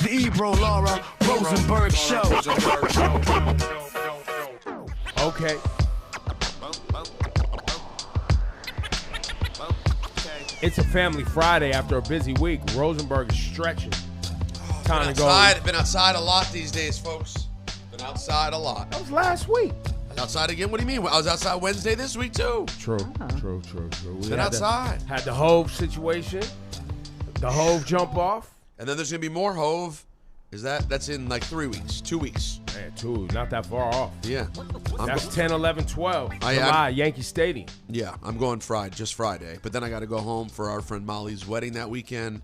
The Ebro Rosenberg Show. Okay. It's a family Friday after a busy week. Rosenberg is stretching. Time to go. Been outside a lot these days, folks. Been outside a lot. That was last week. Outside again? What do you mean? I was outside Wednesday this week, too. True. We Been outside. Had the Hove situation. The Hove jump off. And then there's going to be more Hove. That's in like 3 weeks, 2 weeks. Man, 2, not that far off. Yeah. That's 10, 11, 12. July, Yankee Stadium. Yeah, I'm going just Friday. But then I got to go home for our friend Molly's wedding that weekend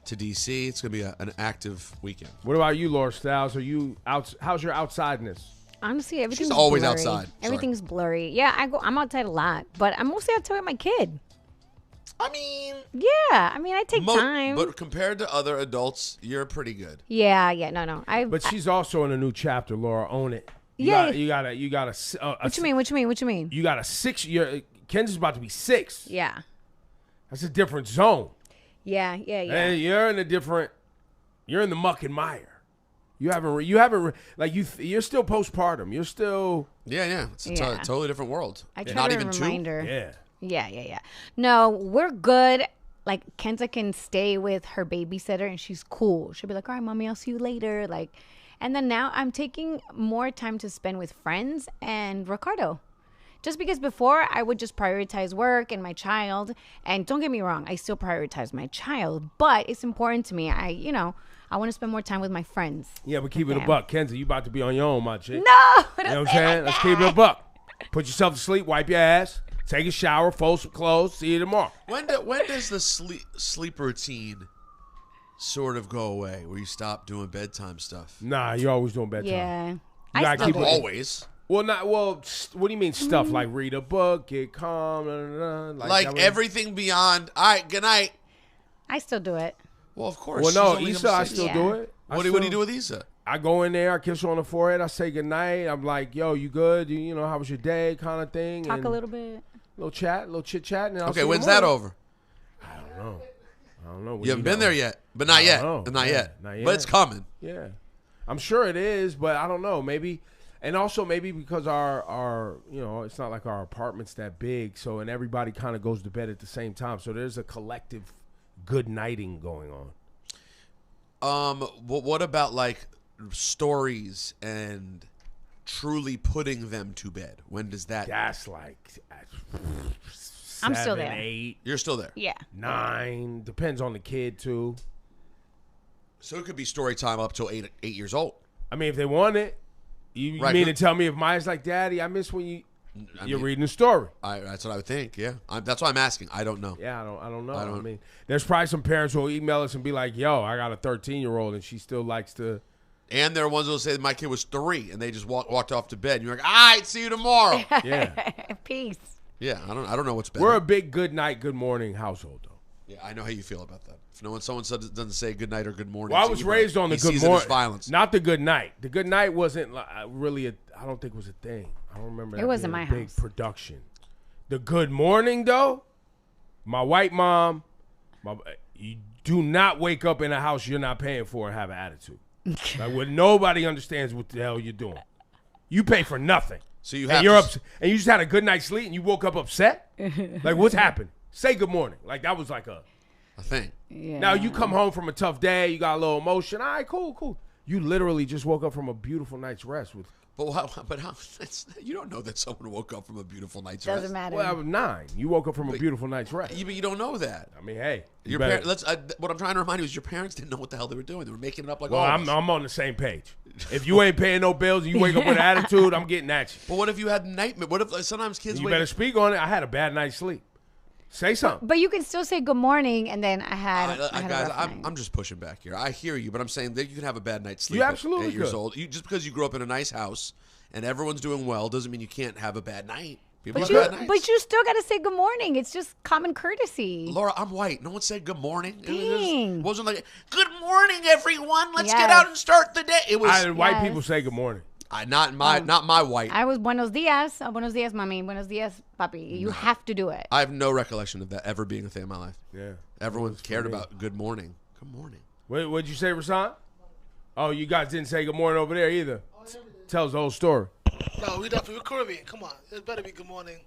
to D.C. It's going to be an active weekend. What about you, Laura Stylez? Are you out? How's your outsideness? Honestly, everything's She's always blurry. outside. Everything's blurry. Yeah, I'm outside a lot, but I'm mostly outside with my kid. I mean, I take time. But compared to other adults, you're pretty good. Yeah, no. But she's also in a new chapter, Laura. Own it. You got a. What you mean? You got a 6-year. Kenza's about to be 6. Yeah. That's a different zone. Yeah. And you're in a different. You're in the muck and mire. You haven't like you're still postpartum. You're still. Yeah. It's a totally different world. I try not to even reminder. 2. Yeah. Yeah. No, we're good. Like, Kenza can stay with her babysitter, and she's cool. She'll be like, all right, mommy, I'll see you later. Like, and then now I'm taking more time to spend with friends and Ricardo. Just because before I would just prioritize work and my child. And don't get me wrong, I still prioritize my child. But it's important to me. I want to spend more time with my friends. Yeah, but keep it a buck. Kenza, you about to be on your own, my chick. No! You know what I'm saying? Let's keep it a buck. Put yourself to sleep, wipe your ass. Take a shower, fold some clothes. See you tomorrow. When does the sleep routine sort of go away, where you stop doing bedtime stuff? Nah, you're always doing bedtime. Yeah. You gotta keep it always. Well, what do you mean stuff? Like read a book, get calm, like everything beyond. All right, good night. I still do it. Well, of course. Well, no, Issa, I still do it. What do you do with Issa? I go in there, I kiss her on the forehead, I say goodnight. I'm like, yo, you good? You know, how was your day? Kind of thing. Talk a little bit. Little chat, little chit chat. Okay, when's that over? I don't know. You haven't been there yet, but not yet. Not yet. But it's coming. Yeah, I'm sure it is, but I don't know. Maybe, and also maybe because our it's not like our apartment's that big, so and everybody kind of goes to bed at the same time, so there's a collective good nighting going on. What about like stories and truly putting them to bed? When does that? That's like. I'm still there. 8. You're still there. Yeah. 9. Depends on the kid too. So it could be story time up till 8 years old. I mean, if they want it, you mean to tell me if Maya's like, Daddy, I miss when you're reading the story. That's what I would think. Yeah, that's why I'm asking. I don't know. Yeah, I don't know. I mean, there's probably some parents who will email us and be like, Yo, I got a 13-year-old and she still likes to. And there are ones who will say that my kid was 3 and they just walked off to bed. And you're like, all right, see you tomorrow. Yeah. Peace. Yeah, I don't know what's better. We're a big good night, good morning household, though. Yeah, I know how you feel about that. If someone doesn't say good night or good morning. Well, I was raised on the good morning, violence. Not the good night. The good night wasn't really I don't think it was a thing. I don't remember. It wasn't my big house. Production. The good morning, though. My white mom. You do not wake up in a house you're not paying for and have an attitude. Like when nobody understands what the hell you're doing. You pay for nothing. So you and you just had a good night's sleep and you woke up upset? Like, what's happened? Say good morning. Like, that was like a thing. Yeah. Now, you come home from a tough day, you got a little emotion. All right, cool. You literally just woke up from a beautiful night's rest. But how? You don't know that someone woke up from a beautiful night's rest. Doesn't matter. Well, I was 9. You woke up from a beautiful night's rest. But you don't know that. I mean, hey. Your parents. What I'm trying to remind you is your parents didn't know what the hell they were doing. They were making it up like all of us. I'm on the same page. If you ain't paying no bills and you wake up with an attitude, I'm getting at you. But what if you had nightmare? What if sometimes kids You better speak on it. I had a bad night's sleep. Say something. But you can still say good morning, and then I had a guys, rough night. I'm just pushing back here. I hear you, but I'm saying that you can have a bad night's sleep You absolutely at 8 years could. old. Just because you grew up in a nice house and everyone's doing well doesn't mean you can't have a bad night. People But have bad nights. you still got to say good morning. It's just common courtesy. Laura, I'm white. No one said good morning. Dang. It wasn't like, good morning, everyone. Let's Yes. get out and start the day. It was White people say good morning. not my white. I was buenos dias. Buenos dias, mommy. Buenos dias, papi. You have to do it. I have no recollection of that ever being a thing in my life. Yeah. Everyone cared about good morning. Good morning. What'd you say, Rasan? Oh, you guys didn't say good morning over there either. Oh, yeah, we did. Tells the whole story. No, we're Caribbean. Come on. It better be good morning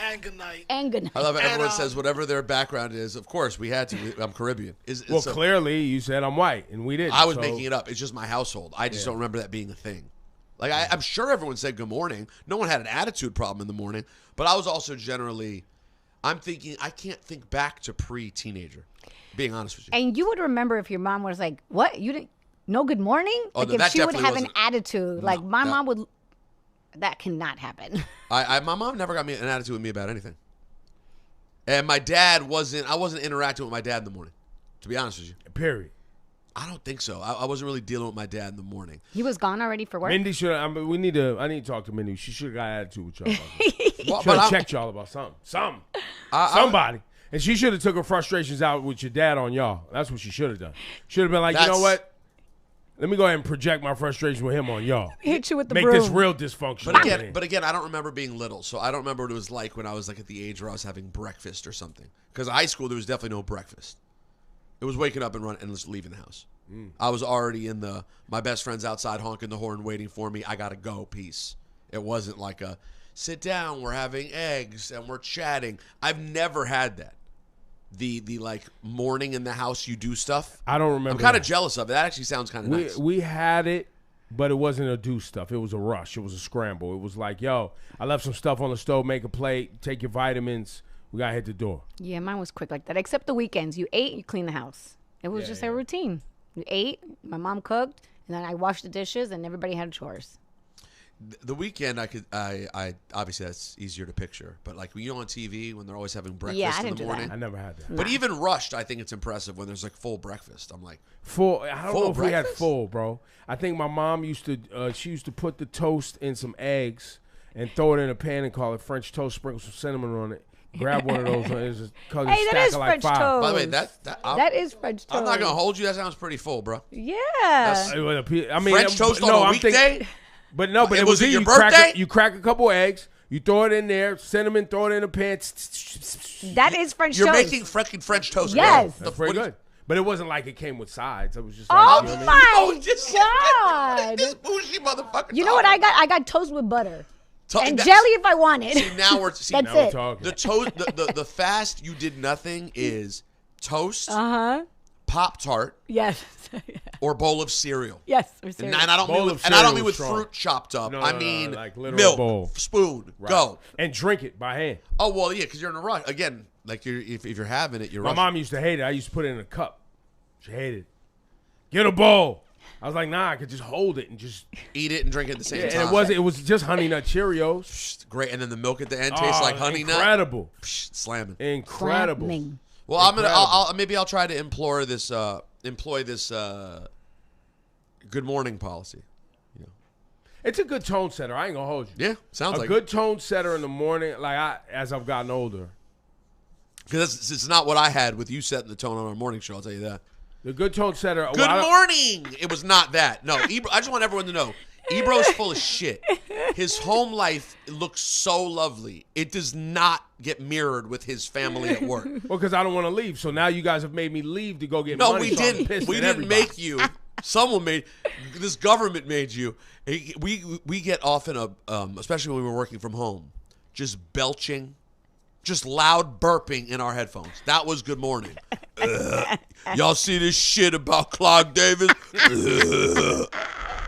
and good night. And good night. I love it. Everyone And, says whatever their background is. Of course, we had to. I'm Caribbean. Well, So clearly you said I'm white, and we didn't. I was so- making it up. It's just my household. I just don't remember that being a thing. Like I'm sure everyone said good morning. No one had an attitude problem in the morning. But I was also generally, I'm thinking I can't think back to pre-teenager. Being honest with you. And you would remember if your mom was like, "What? You didn't? No good morning?" Oh, Like no, if that she would definitely have an wasn't- attitude. Like my that- mom would. That cannot happen. My mom never got me an attitude with me about anything. And my dad I wasn't interacting with my dad in the morning, to be honest with you. Period. I don't think so. I wasn't really dealing with my dad in the morning. He was gone already for work. Mindy should. I need to talk to Mindy. She should have got attitude with y'all. Well, Should have I'm- checked y'all about something. I- Somebody. And she should have took her frustrations out with your dad on y'all. That's what she should have done. Should have been like, you know That's- what? Let me go ahead and project my frustration with him on y'all. Hit you with the Make broom. this real dysfunction. But again, I don't remember being little, so I don't remember what it was like when I was like at the age where I was having breakfast or something. Because high school, there was definitely no breakfast. It was waking up and running and just leaving the house. I was already in my best friend's outside honking the horn waiting for me. I gotta go. Peace. It wasn't like a sit down. We're having eggs and we're chatting. I've never had that. The like morning in the house you do stuff. I don't remember. I'm kind of that. jealous of it. That actually sounds kind of nice. We had it, but it wasn't a do stuff. It was a rush. It was a scramble. It was like, yo, I left some stuff on the stove. Make a plate. Take your vitamins. We gotta hit the door. Yeah, mine was quick like that. Except the weekends. You ate, you clean the house. It was just a routine. You ate, my mom cooked, and then I washed the dishes, and everybody had chores. The weekend, I obviously that's easier to picture. But like when you're on TV, when they're always having breakfast Yeah, I in didn't the do morning. that. I never had that. But even rushed, I think it's impressive when there's like full breakfast. I'm like, Full. I don't Full know if we had breakfast? full, bro. I think my mom used to. She used to put the toast in some eggs and throw it in a pan and call it French toast. Sprinkle some cinnamon on it. Grab one of those. And it's just Hey, that stack is of like French 5. toast. by the way, That is French toast. I'm not gonna hold you. That sounds pretty full, bro. Yeah. I mean, French toast on a I'm weekday. thinking- But no, but It it was was it your you crack birthday? you crack a couple eggs, you throw it in there, cinnamon, throw it in a pan. That is French You're toast. making freaking French toast. Yes. Bro. That's pretty good. But it wasn't like it came with sides. It was just Oh like, you know what I mean? my This God. bougie motherfucker. You know what I got? I got toast with butter. And that's- jelly if I wanted. See, now we're see, That's Now we're it. talking. the toast. The fast you did nothing is toast, Uh-huh. Pop-Tart, Yes. or bowl of cereal. Yes. Or And cereal. I don't Bowl mean of with, and I don't cereal mean is with strong. fruit chopped up. No, I no, mean like literal milk, bowl. spoon, Right. go. And drink it by hand. Oh well, yeah, because you're in a rush. Again, like if you're having it, you're My rushing. mom used to hate it. I used to put it in a cup. She hated it. Get a bowl. I was like, nah, I could just hold it and just. Eat it and drink it at the same Yeah, time. and it was just Honey Nut Cheerios. Great, and then the milk at the end tastes like honey nut. Incredible. Slamming. Incredible. Slamming. Well, maybe I'll try to employ this good morning policy. It's a good tone setter. I ain't gonna hold you. Yeah, sounds A like good tone setter in the morning, as I've gotten older. because it's not what I had with you setting the tone on our morning show. I'll tell you that. The good tone setter. Good morning. It was not that. No, Ebro, I just want everyone to know. Ebro's full of shit. His home life looks so lovely. It does not get mirrored with his family at work. Well, because I don't want to leave. So now you guys have made me leave to go get No, money. we so I'm didn't. pissed We at didn't everybody. make you. Someone made. This government made you. We get often especially when we're working from home, just belching, just loud burping in our headphones. That was good morning. Y'all see this shit about Clark Davis?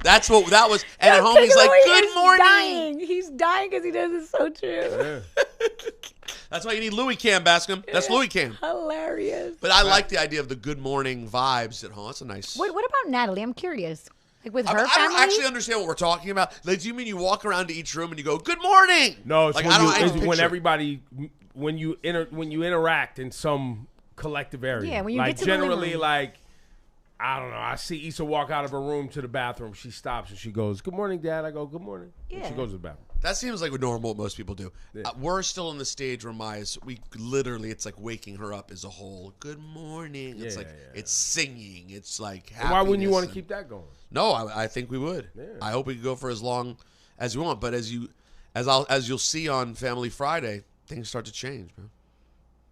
That's what that was. And at home he's like, "Good morning." Dying. He's dying because he does it so true. That's why you need Louis Cam, Bascom. That's Louis Cam. Hilarious. But I like the idea of the good morning vibes at home. That's a nice. What about Natalie? I'm curious. Like with her I family? don't actually understand what we're talking about. Like, do you mean you walk around to each room and you go, "Good morning"? No, it's like, when, I don't. it's when picture it. everybody when you interact in some collective area. Yeah, when you like get to the living generally room. like. I don't know. I see Issa walk out of her room to the bathroom. She stops and she goes, "Good morning, Dad." I go, "Good morning." And Yeah. she goes to the bathroom. That seems like normal. What most people do. Yeah. We're still in the stage where we literally, it's like waking her up as a whole. Good morning. It's Yeah, like yeah. it's singing. It's like Why wouldn't you want to happiness keep that going? No, I think we would. Yeah. I hope we could go for as long as we want. But as you'll see on Family Friday, things start to change, man.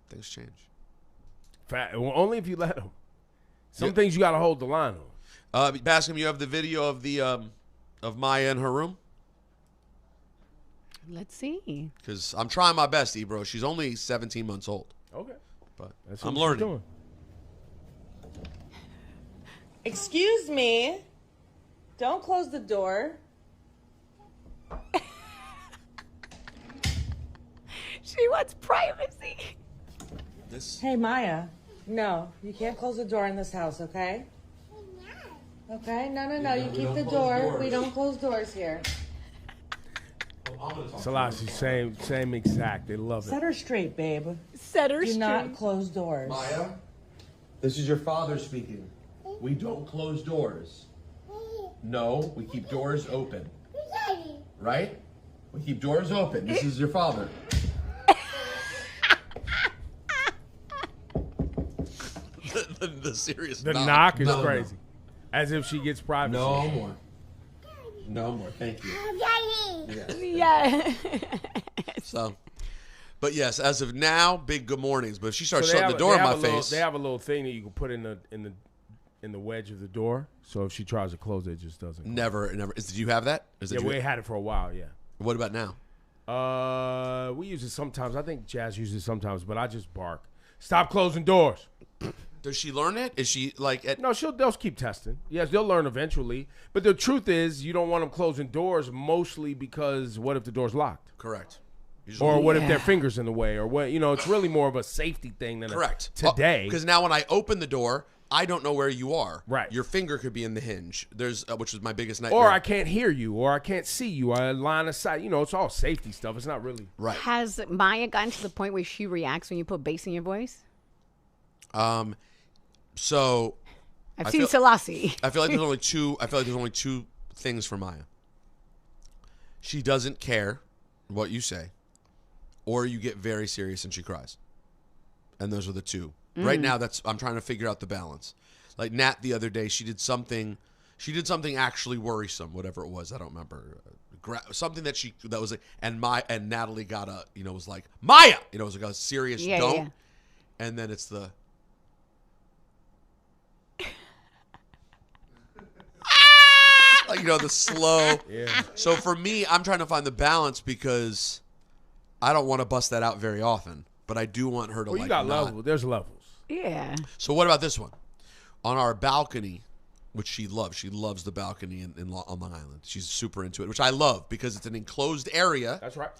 Things change. Only if you let them. Some Yeah. things you got to hold the line on. Bascom, you have the video of the of Maya in her room? Let's see. Because I'm trying my best, Ebro. She's only 17 months old. Okay. But That's I'm what she's learning. doing. Excuse me. Don't close the door. She wants privacy. This Hey, Maya. No, you can't close the door in this house, okay? Okay? No. You keep the door. We don't close doors here. Selassie, same exact. They love Set it. her straight, babe. Set her Do not straight. close doors. Maya, this is your father speaking. We don't close doors. No, we keep doors open. Right? We keep doors open. This is your father. the serious The knock. knock is No. crazy. As if she gets privacy. No more. No more. Thank you. Yeah. So, but yes, as of now, big good mornings. But if she starts So they shutting have- the door they in have my a little- face, They have a little thing that you can put in the wedge of the door. So if she tries to close it, it just doesn't. never. Did you have that? Is Yeah, that we had it for a while. Yeah. what about now? We use it sometimes. I think Jazz uses it sometimes, but I just bark. Stop closing doors. Does she learn it? Is she like at? No, they'll keep testing. Yes, they'll learn eventually. But the truth is, you don't want them closing doors mostly because what if the door's locked? Correct. Or what if their finger's in the way? Or what? It's really more of a safety thing than Correct. today. Because now when I open the door, I don't know where you are. Right. Your finger could be in the hinge. There's which is my biggest nightmare. Or I can't hear you, or I can't see you. I line of sight. It's all safety stuff. It's not really. Right. Has Maya gotten to the point where she reacts when you put bass in your voice? So I've I seen feel- Selassie. I feel like there's only two. I feel like there's only two things for Maya. She doesn't care what you say, or you get very serious and she cries. And those are the two. Right now, I'm trying to figure out the balance. Like Nat the other day, she did something actually worrisome, whatever it was. I don't remember. Something that was like, and Natalie got was like, Maya, it was like a serious don't. Yeah. And then it's the like the slow. Yeah. So for me, I'm trying to find the balance because I don't want to bust that out very often, but I do want her to Well, like you got not. levels. There's levels. Yeah. So what about this one? On our balcony, which she loves. She loves the balcony on Long Island. She's super into it, which I love because it's an enclosed area That's right.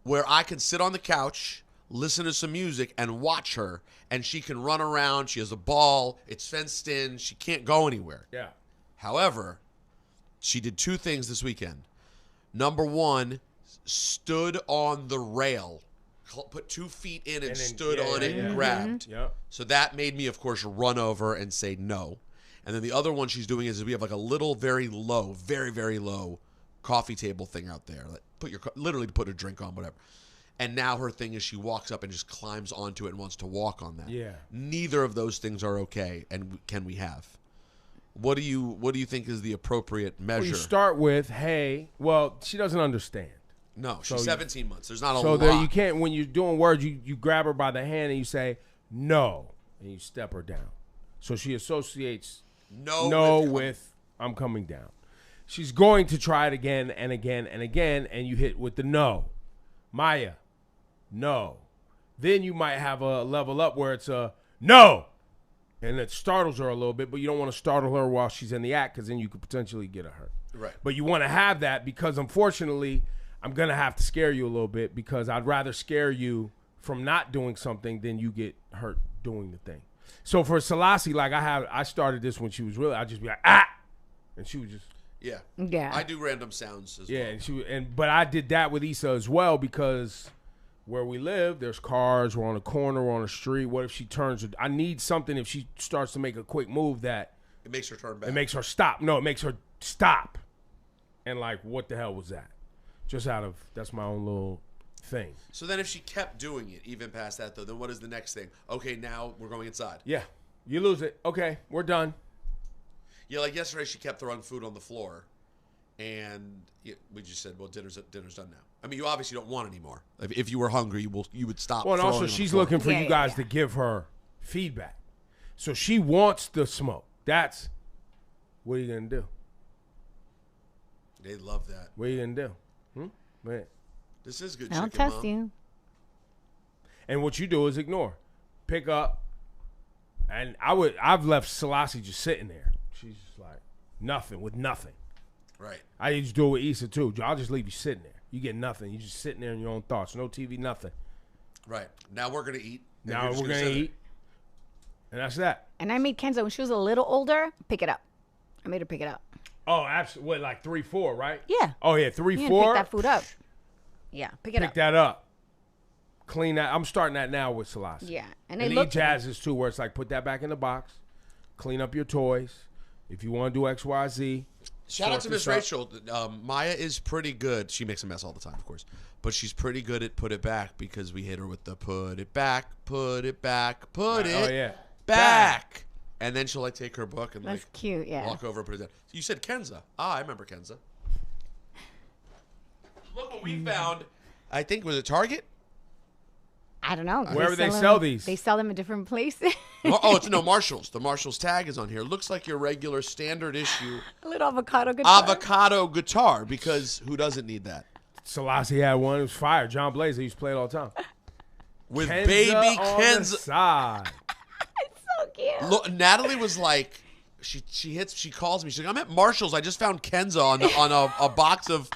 where I can sit on the couch, listen to some music, and watch her, and she can run around. She has a ball. It's fenced in. She can't go anywhere. Yeah. However, she did two things this weekend. Number one, stood on the rail, put 2 feet in and And then- stood yeah, on yeah, it yeah. and grabbed. Yep. So that made me, of course, run over and say no. And then the other one she's doing is we have like a little, very low, very, very low coffee table thing out there. Like literally put a drink on, whatever. And now her thing is she walks up and just climbs onto it and wants to walk on that. Yeah. Neither of those things are okay, and can we have? What do you think is the appropriate measure? Well, you start with, hey, well, she doesn't understand. No, she's So you- 17 months. There's not a So lot. there you can't, when you're doing words, you grab her by the hand and you say, no, and you step her down. So she associates no with I'm coming down. She's going to try it again and again and again, and you hit with the no. Maya, no. Then you might have a level up where it's a no. And it startles her a little bit, but you don't want to startle her while she's in the act because then you could potentially get her hurt. Right. But you want to have that because, unfortunately, I'm going to have to scare you a little bit because I'd rather scare you from not doing something than you get hurt doing the thing. So for Selassie, like I started this when she was I'd just be like, ah! And she would just, Yeah. Yeah. I do random sounds as yeah. well. But I did that with Issa as well because where we live, there's cars, we're on a corner, we're on a street. What if she turns? I need something if she starts to make a quick move that It makes her turn back. it makes her stop. No, it makes her stop. And like, what the hell was that? Just that's my own little thing. So then if she kept doing it, even past that, though, then what is the next thing? Okay, now we're going inside. Yeah. You lose it. Okay, we're done. Yeah, like yesterday she kept throwing food on the floor. And we just said, well, dinner's done now. I mean, you obviously don't want any more. If you were hungry, you would stop. Well, and throwing also on the she's floor. looking for Yeah, you yeah, guys yeah. to give her feedback. So she wants the smoke. That's What are you gonna do? They love that. What are you gonna do? Man. This is good I'll chicken, test Mom. you. And what you do is ignore, pick up, and I've left Selassie just sitting there. She's just like nothing with nothing. Right. I used to do it with Issa too. I'll just leave you sitting there. You get nothing. You just sitting there in your own thoughts. No TV, nothing. Right. Now we're going to eat. and Now you're just we're gonna sit there. eat, and that's that. And I made Kenza when she was a little older pick it up. I made her pick it up. Oh, absolutely. What, like 3, 4, right? Yeah. Oh yeah, 3, Yeah, 4. pick that food up. Yeah, pick it Pick up. that up. Clean that. I'm starting that now with Selassie. Yeah, and And they eat look. jazzes too, where it's like put that back in the box, clean up your toys. If you want to do X, Y, Z. Shout out to sort Miss this up. Rachel. Maya is pretty good. She makes a mess all the time, of course. But she's pretty good at put it back because we hit her with the put it back, put it back, put it Oh yeah. back. And then she'll like take her book and That's like cute. Yeah. walk over and put it down. You said Kenza. I remember Kenza. Look what we found. I think was it Target? I don't know. Wherever they sell these. They sell them in different places. Oh, it's no Marshalls. The Marshalls tag is on here. Looks like your regular standard issue A little avocado guitar. avocado guitar because who doesn't need that? Selassie had one. It was fire. John Blaze. They used to play it all the time. With Kenza baby on the Kenza. side. So cute. Look, Natalie was like, she calls me. She's like, I'm at Marshalls. I just found Kenza on a box of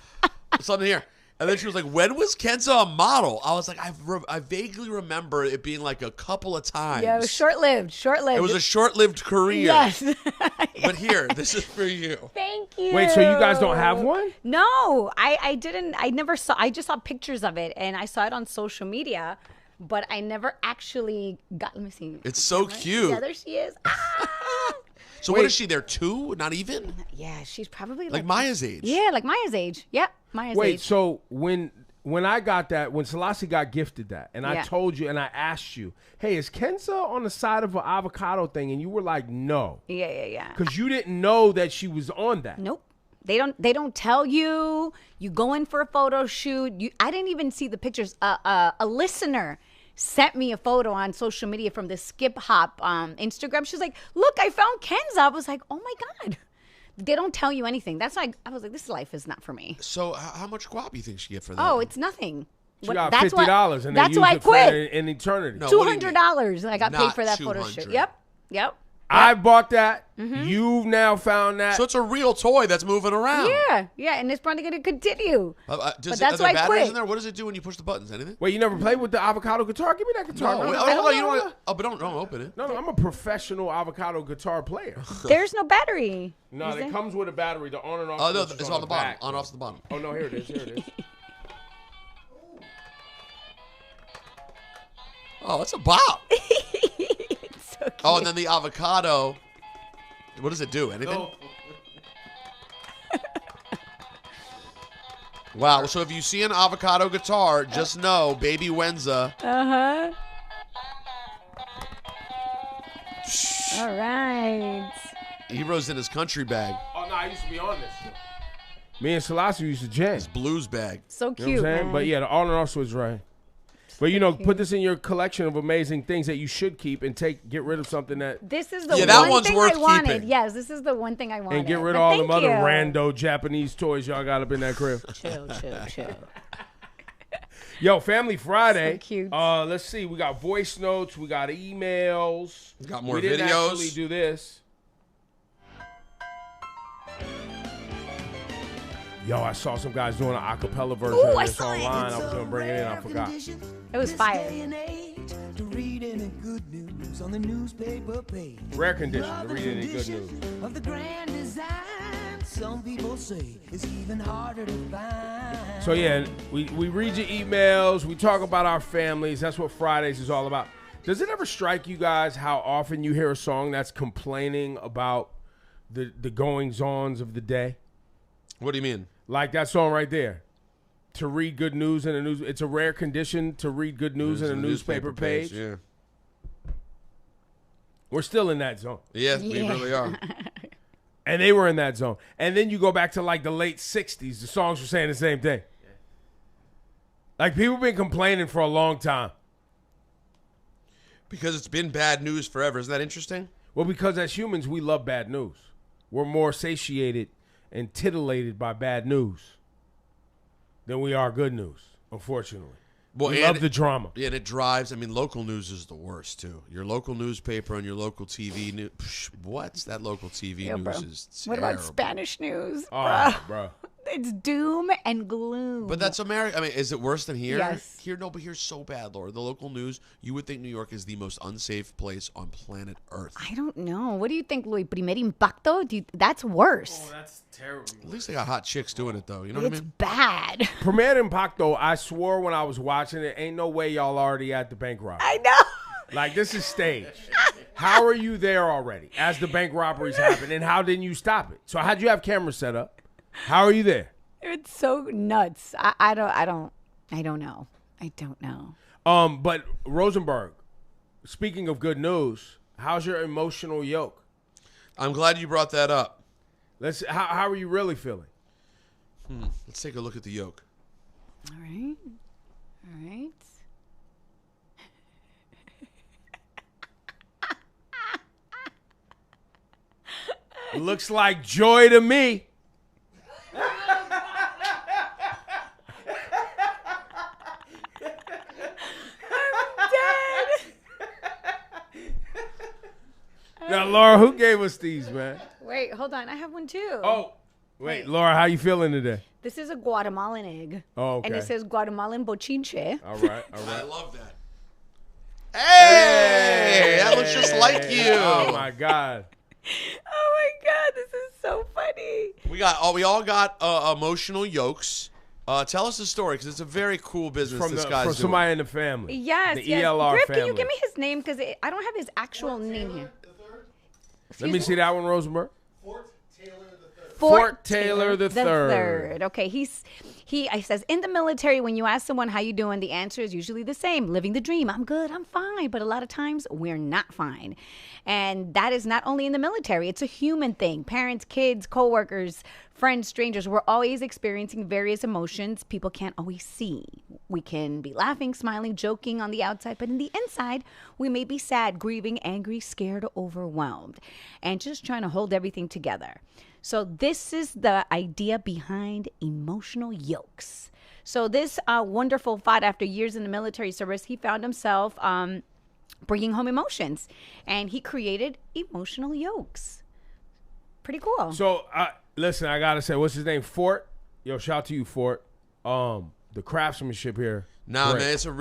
something here. And then she was like, when was Kenza a model? I was like, I vaguely remember it being like a couple of times. Yeah, it was short-lived. Short-lived. It was a short-lived career. Yes. But here, this is for you. Thank you. Wait, so you guys don't have one? No, I didn't. I never saw. I just saw pictures of it, and I saw it on social media, but I never actually got. Let me see. It's so cute. Yeah, there she is. Ah! So what is she there? 2? Not even? Yeah, she's probably Like Maya's age. Yeah, like Maya's age. Yep, Maya's Wait, age. so when I got that, when Selassie got gifted that, and I Yeah. told you and I asked you, hey, is Kenza on the side of an avocado thing? And you were like, no. Yeah. Because you didn't know that she was on that. Nope. They don't tell you. You go in for a photo shoot. I didn't even see the pictures. A listener sent me a photo on social media from the Skip Hop Instagram. She's like, look, I found Kenza. I was like, oh my God. They don't tell you anything. That's why I was like, this life is not for me. So how much guap you think she get for that? Oh, it's nothing. She got $50 and that's they why I used it for quit. in eternity. No. What do you mean? $200. I got paid Not for that photo shoot. 200. Yep. I bought that. Mm-hmm. You've now found that. So it's a real toy that's moving around. Yeah, and it's probably going to continue. Are that's there why I batteries quit. in there? What does it do when you push the buttons? Anything? Wait, you never played with the avocado guitar? Give me that guitar. No, wait, No, hold on, you don't want but don't open it. no, I'm a professional avocado guitar player. There's no battery. No, Is it there? comes with a battery. The on and off. Oh, no, switch is it's on the bottom. back. On off's the bottom. Oh no, here it is. Here it is. Oh, that's a bop. It's so cute. Oh, and then the avocado. What does it do? Anything? No. Wow. So if you see an avocado guitar, just know, baby Wenza. Uh-huh. All right. Ebro's in his country bag, Oh no, I used to be on this shit. Me and Selassie used to jam. his blues bag. So You cute, know what I'm saying? man. But yeah, the on and off switch right. But you know, put this in your collection of amazing things that you should keep and get rid of something that This is the Yeah, that one one's thing worth I wanted. keeping. Yes, this is the one thing I wanted. and get rid But of all them thank other you. rando Japanese toys y'all got up in that crib. Chill. Yo, Family Friday. So cute. Let's see. We got voice notes. We got emails. We got more we didn't videos. actually do this. Yo, I saw some guys doing an acapella version Ooh, of I this saw it. online. I was gonna bring it in. I forgot. It was fire. To read any good news on the newspaper page. Rare condition to read any good news. Of the grand design, some people say it's even harder to find. So yeah, we read your emails. We talk about our families. That's what Fridays is all about. Does it ever strike you guys how often you hear a song that's complaining about the goings-ons of the day? What do you mean? Like that song right there. To read good news in a news, it's a rare condition to read good news in a newspaper page. Yeah. We're still in that zone. Yeah, we really are. And they were in that zone. And then you go back to like the late 60s, the songs were saying the same thing. Like people been complaining for a long time. Because it's been bad news forever. Isn't that interesting? Well, because as humans, we love bad news. we're more satiated and titillated by bad news than we are good news, unfortunately. Well, We love the drama. Yeah, and it drives. I mean, local news is the worst too. Your local newspaper and your local TV news. What's that local TV Yeah, news bro. is What terrible. about Spanish news? Oh, bro. It's doom and gloom. But that's America. I mean, is it worse than here? Yes. Here, no, but here's so bad, Laura. The local news, you would think New York is the most unsafe place on planet Earth. I don't know. What do you think, Louis? Primer impacto? That's worse. That's terrible. At least they got hot chicks doing it, though. You know what I It's mean? bad. Primer Impacto, I swore when I was watching it, ain't no way y'all already at the bank robbery. I know. Like, this is staged. How are you there already as the bank robberies happen, and how didn't you stop it? So how'd you have cameras set up? How are you there? It's so nuts. I don't know. I don't know. But Rosenberg, speaking of good news, how's your emotional yoke? I'm glad you brought that up. How are you really feeling? Let's take a look at the yoke. All right. All right. Looks like joy to me. Now, Laura, who gave us these, man? Wait, hold on. I have one too. Oh, wait, Laura, how you feeling today? This is a Guatemalan egg. Oh, okay. And it says Guatemalan bochinche. All right, all I right. love that. Hey, that looks just like you. Oh my God. Oh my God, this is so funny. We all got emotional yolks. Tell us the story because it's a very cool business. From this guy's from doing. somebody in the family. Yes, the yes. ELR Griff, family. can you give me his name? Because I don't have his actual name here. Let me see that one, Rosenberg. Fort Taylor the third. Okay, he says in the military, when you ask someone how you doing, the answer is usually the same: living the dream. I'm good, I'm fine. But a lot of times we're not fine, and that is not only in the military; it's a human thing. Parents, kids, coworkers, friends, strangers. We're always experiencing various emotions people can't always see. We can be laughing, smiling, joking on the outside, but in the inside, we may be sad, grieving, angry, scared, or overwhelmed, and just trying to hold everything together. So this is the idea behind emotional yolks. So this wonderful FOT, after years in the military service, he found himself bringing home emotions, and he created emotional yolks. Pretty cool. So, listen, I gotta say, what's his name? Fort. Yo, shout out to you, Fort. The craftsmanship here. Nah, great. man, it's a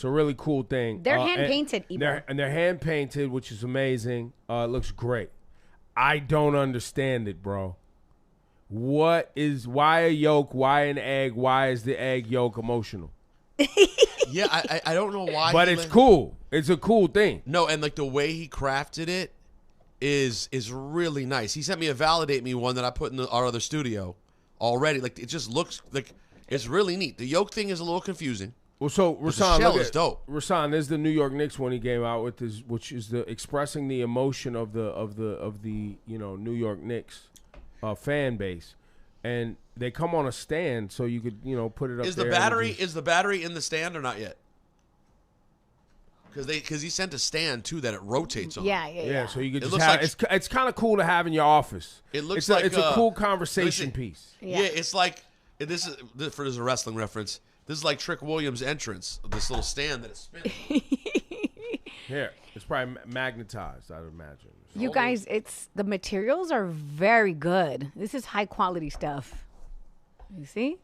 really cool thing. They're hand-painted, Ebro. They're hand painted, which is amazing. It looks great. I don't understand it, bro. Why a yolk? Why an egg? Why is the egg yolk emotional? Yeah, I don't know why. But it's cool. It's a cool thing. No, and like the way he crafted it is really nice. He sent me a validate me one that I put in our other studio already. Like it just looks like it's really neat. The yolk thing is a little confusing. Well, so Rasan, shell is dope. Rasan, there's the New York Knicks one he came out with, which is the expressing the emotion of the New York Knicks fan base, and they come on a stand so you could put it up. Is there the battery in the stand or not yet? Because he sent a stand too that it rotates on. Yeah, so you could It just looks have like- it's kind of cool to have in your office. It looks it's like a cool conversation listen, piece. Yeah, it's like this is a wrestling reference. This is like Trick Williams' entrance, this little stand that is spinning. Here, it's probably magnetized, I'd imagine. You guys, the materials are very good. This is high quality stuff. You see?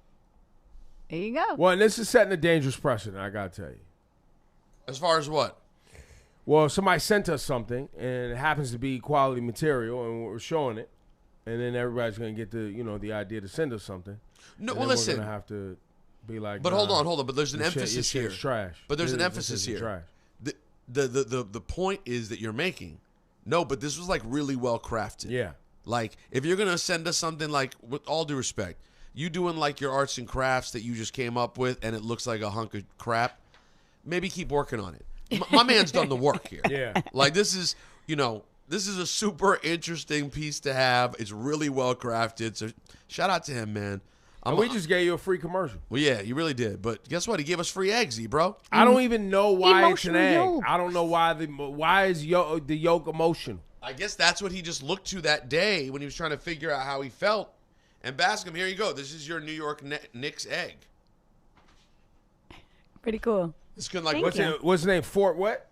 There you go. Well, and this is setting a dangerous precedent, I gotta tell you. As far as what? Well, somebody sent us something, and it happens to be quality material, and we're showing it, and then everybody's gonna get the idea to send us something. No, and well, then listen. we're gonna have to be like. But hold on. But there's an your shit- emphasis your here. shit's trash. But there's an This emphasis isn't here. trash. The point is that you're making. No, but this was like really well crafted. Yeah. Like if you're gonna send us something, like with all due respect, you doing like your arts and crafts that you just came up with, and it looks like a hunk of crap. Maybe keep working on it. My man's done the work here. Yeah. Like this is a super interesting piece to have. It's really well crafted. So shout out to him, man. And we just gave you a free commercial. Well, yeah, you really did. But guess what? He gave us free eggs, bro. I don't even know why it's an Emotional egg. yolk. I don't know why is the yolk emotional. I guess that's what he just looked to that day when he was trying to figure out how he felt. And Bascom, here you go. This is your New York Knicks egg. Pretty cool. It's good. Like, Thank you. What's his name? Fort what?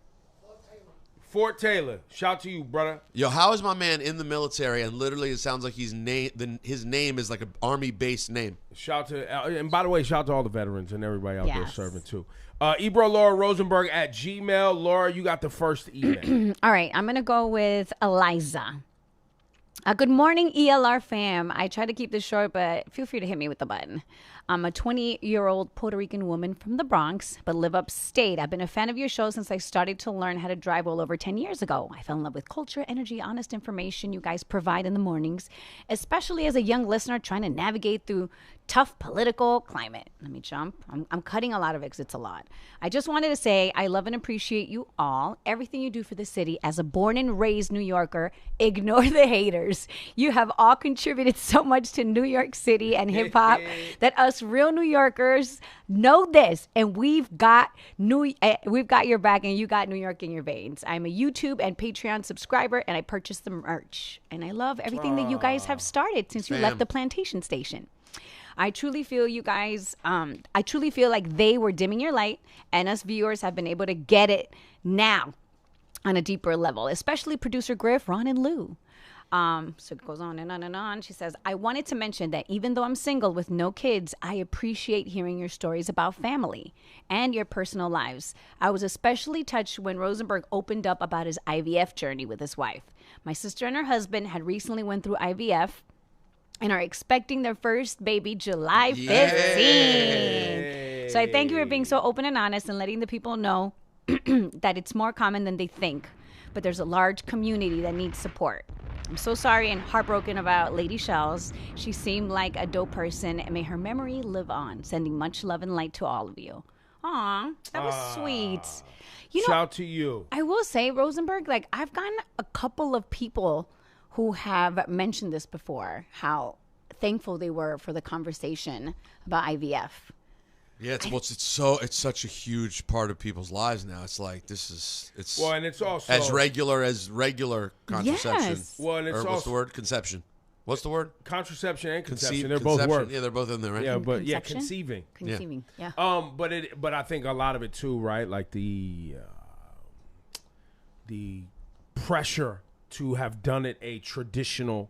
Fort Taylor. Shout to you, brother. Yo, how is my man in the military? And literally, it sounds like his name is like an army-based name. Shout to, and by the way, shout to all the veterans and everybody out there Yes. serving too. Ebro Laura Rosenberg at Gmail. Laura, you got the first email. All right, I'm going to go with Eliza. Good morning, ELR fam. I try to keep this short, but feel free to hit me with the button. I'm a 20-year-old Puerto Rican woman from the Bronx, but live upstate. I've been a fan of your show since I started to learn how to drive well over 10 years ago. I fell in love with culture, energy, honest information you guys provide in the mornings, especially as a young listener trying to navigate through tough political climate. Let me jump. I'm cutting a lot of it because it's a lot. I just wanted to say I love and appreciate you all. Everything you do for the city. As a born and raised New Yorker, ignore the haters. You have all contributed so much to New York City and hip hop that us real New Yorkers know this, and we've got your back, and you got New York in your veins. I'm a YouTube and Patreon subscriber, and I purchased the merch, and I love everything that you guys have started since you left the plantation station. I truly feel you guys, I truly feel like they were dimming your light, and us viewers have been able to get it now on a deeper level, especially producer Griff, Ron, and Lou. So it goes on and on and on. She says, I wanted to mention that even though I'm single with no kids, I appreciate hearing your stories about family and your personal lives. I was especially touched when Rosenberg opened up about his IVF journey with his wife. My sister and her husband had recently went through IVF and are expecting their first baby July 15th. So I thank you for being so open and honest and letting the people know that it's more common than they think. But there's a large community that needs support. I'm so sorry and heartbroken about Lady Shells. She seemed like a dope person, and may her memory live on. Sending much love and light to all of you. Aw, that was sweet. You know, Shout to you. I will say, Rosenberg, like I've gotten a couple of people who have mentioned this before, how thankful they were for the conversation about IVF. Yeah, it's such a huge part of people's lives now. It's like Well, and it's also as regular contraception. Yes. Well, and it's or what's also the word? Conception. What's the word? contraception and conception. Conceive- They're both conception. words. Yeah, they're both in there, right? Yeah, but Conception? conceiving. Conceiving, yeah. But I think a lot of it too, right? Like the pressure to have done it a traditional,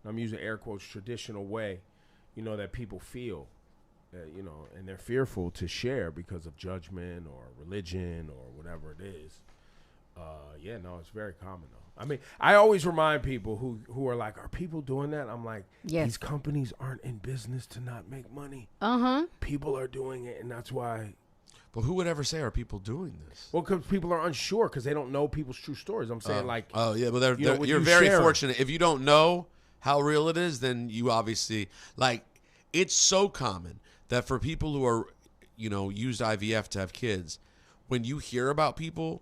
I'm using air quotes, traditional way, that people feel, and they're fearful to share because of judgment or religion or whatever it is. It's very common though. I mean, I always remind people who are like, are people doing that? I'm like, Yes. These companies aren't in business to not make money. People are doing it, and that's why. But who would ever say, are people doing this? Well, because people are unsure because they don't know people's true stories. I'm saying Oh, yeah, but when you're you very share 'em. fortunate. If you don't know how real it is, then you obviously, it's so common that for people who are, used IVF to have kids, when you hear about people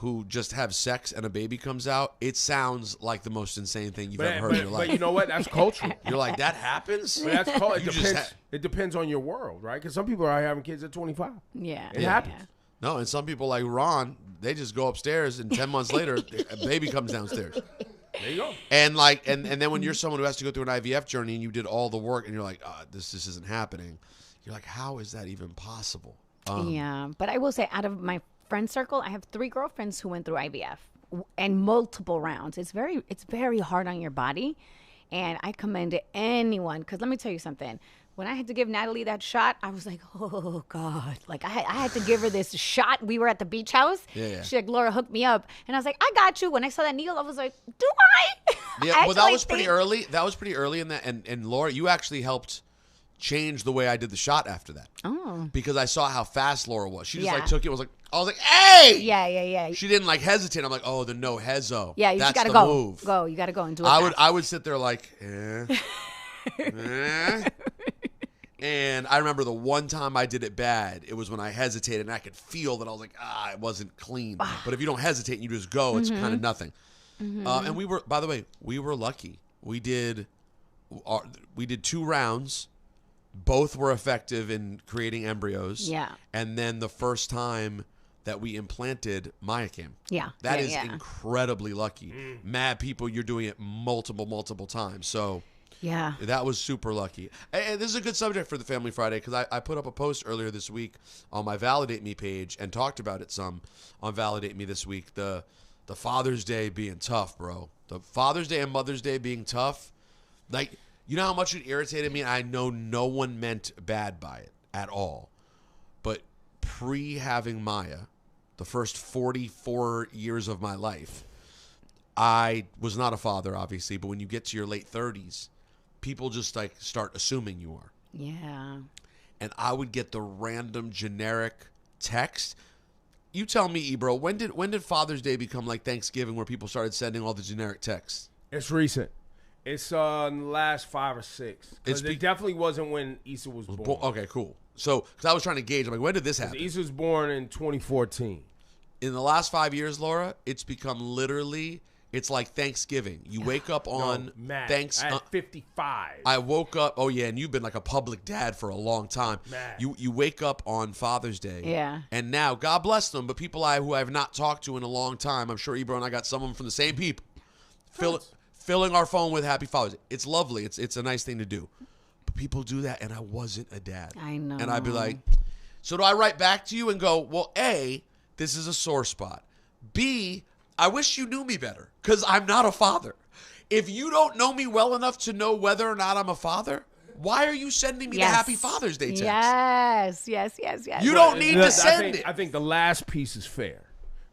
who just have sex and a baby comes out, it sounds like the most insane thing you've ever heard in your life. But you know what? That's cultural. You're like, that happens? But that's it You just depends. It depends on your world, right? Because some people are having kids at 25. Yeah. It happens. No, and some people like Ron, they just go upstairs and 10 months later, a baby comes downstairs. There you go. And and then when you're someone who has to go through an IVF journey and you did all the work and you're like, this isn't happening. You're like, how is that even possible? Yeah, but I will say, out of my friend circle, I have 3 girlfriends who went through IVF and multiple rounds. It's very hard on your body, and I commend anyone, because let me tell you something. When I had to give Natalie that shot, I was like, oh God, like I had to give her this shot. We were at the beach house. Yeah. She's like, Laura, hooked me up, and I was like, I got you. When I saw that needle, I was like, do I? Yeah, well, that was pretty early. That was pretty early in that, and Laura, you actually helped change the way I did the shot after that. Oh. Because I saw how fast Laura was. She just Yeah. took it. I was like, hey! Yeah. She didn't hesitate. I'm like, oh, the no hezo. Yeah, you That's just gotta the go. move. Go. You gotta go and do it. I would sit there like, And I remember the one time I did it bad, it was when I hesitated and I could feel that I was like, it wasn't clean. But if you don't hesitate and you just go, it's kind of nothing. And we were, by the way, we were lucky. We did 2 rounds. Both were effective in creating embryos. Yeah. And then the first time that we implanted Maya Cam. Yeah. That Yeah, is yeah. incredibly lucky. Mad people, you're doing it multiple times. So Yeah. that was super lucky. And this is a good subject for the Family Friday because I put up a post earlier this week on my Validate Me page and talked about it some on Validate Me this week. The Father's Day being tough, bro. The Father's Day and Mother's Day being tough. Like, you know how much it irritated me? I know no one meant bad by it at all. But pre-having Maya, the first 44 years of my life, I was not a father, obviously, but when you get to your late 30s, people just like start assuming you are. Yeah. And I would get the random generic text. You tell me, Ebro, when did Father's Day become like Thanksgiving where people started sending all the generic texts? It's recent. It's in the last 5 or 6. It definitely wasn't when Issa was born. Okay, cool. So, because I was trying to gauge, I'm like, when did this happen? Issa was born in 2014. In the last 5 years, Laura, it's become literally, it's like Thanksgiving. You wake up on At 55. I woke up. Oh yeah, and you've been like a public dad for a long time. Mad. You wake up on Father's Day. Yeah. And now, God bless them, but people who I have not talked to in a long time. I'm sure Ebro and I got some of them from the same people. Filling our phone with Happy Father's Day. It's lovely. It's a nice thing to do. But people do that, and I wasn't a dad. I know. And I'd be like, so do I write back to you and go, well, A, this is a sore spot. B, I wish you knew me better because I'm not a father. If you don't know me well enough to know whether or not I'm a father, why are you sending me the Happy Father's Day text? Yes. You don't need to send it. I think the last piece is fair,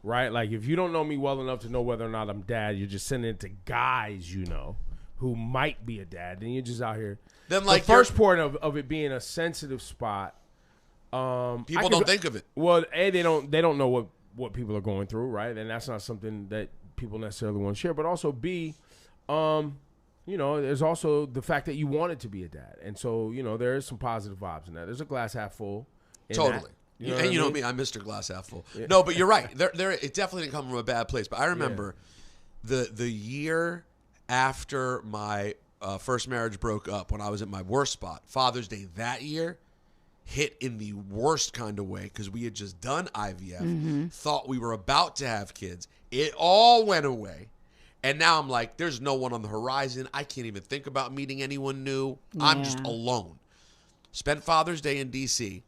right? Like, if you don't know me well enough to know whether or not I'm dad, you're just sending it to guys you know who might be a dad, and you're just out here. Then, like, the first point of it being a sensitive spot, people don't think of it. Well, A, they don't know what people are going through, right? And that's not something that people necessarily want to share. But also, B, there's also the fact that you wanted to be a dad. And so, there is some positive vibes in that. There's a glass half full. Totally. You know and you know I mean? me, I'm Mr. Glass Half Full. Yeah. No, but you're right. It definitely didn't come from a bad place. But I remember the year after my first marriage broke up, when I was at my worst spot, Father's Day that year hit in the worst kind of way because we had just done IVF, thought we were about to have kids. It all went away. And now I'm like, there's no one on the horizon. I can't even think about meeting anyone new. Yeah. I'm just alone. Spent Father's Day in D.C.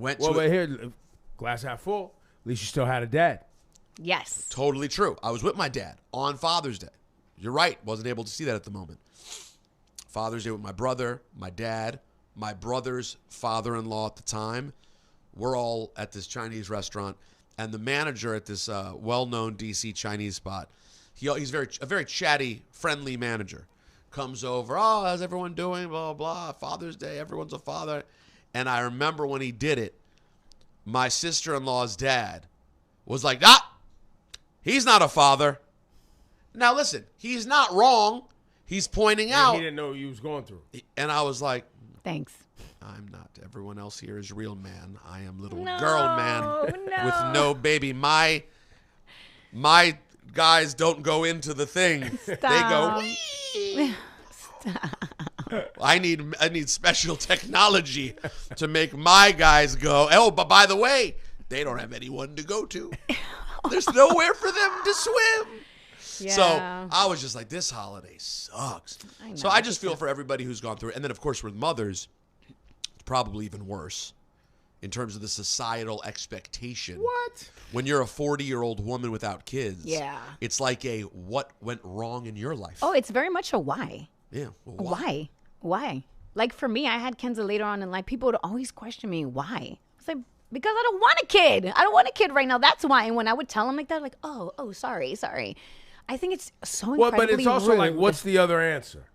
But here, glass half full. At least you still had a dad. Yes. Totally true. I was with my dad on Father's Day. You're right. Wasn't able to see that at the moment. Father's Day with my brother, my dad, my brother's father-in-law at the time. We're all at this Chinese restaurant. And the manager at this well-known D.C. Chinese spot, he's a very chatty, friendly manager. Comes over, oh, how's everyone doing? Blah, blah, Father's Day, everyone's a father. And I remember when he did it, my sister-in-law's dad was like, he's not a father. Now, listen, he's not wrong. He's pointing out. He didn't know what you was going through. And I was like, thanks. I'm not. Everyone else here is real man. I am little girl man with no baby. My guys don't go into the thing. Stop. They go, wee. Stop. I need special technology to make my guys go. Oh, but by the way, they don't have anyone to go to. There's nowhere for them to swim. Yeah. So I was just like, this holiday sucks. So I just feel for everybody who's gone through it. And then, of course, with mothers, it's probably even worse in terms of the societal expectation. What? When you're a 40-year-old woman without kids, it's like a what went wrong in your life. Oh, it's very much a why. Yeah. Well, why? Like, for me, I had Kenza later on in life. People would always question me, why? It's like, because I don't want a kid. I don't want a kid right now. That's why. And when I would tell them like that, like, oh, sorry. I think it's so incredibly but it's also rude. like, what's the other answer?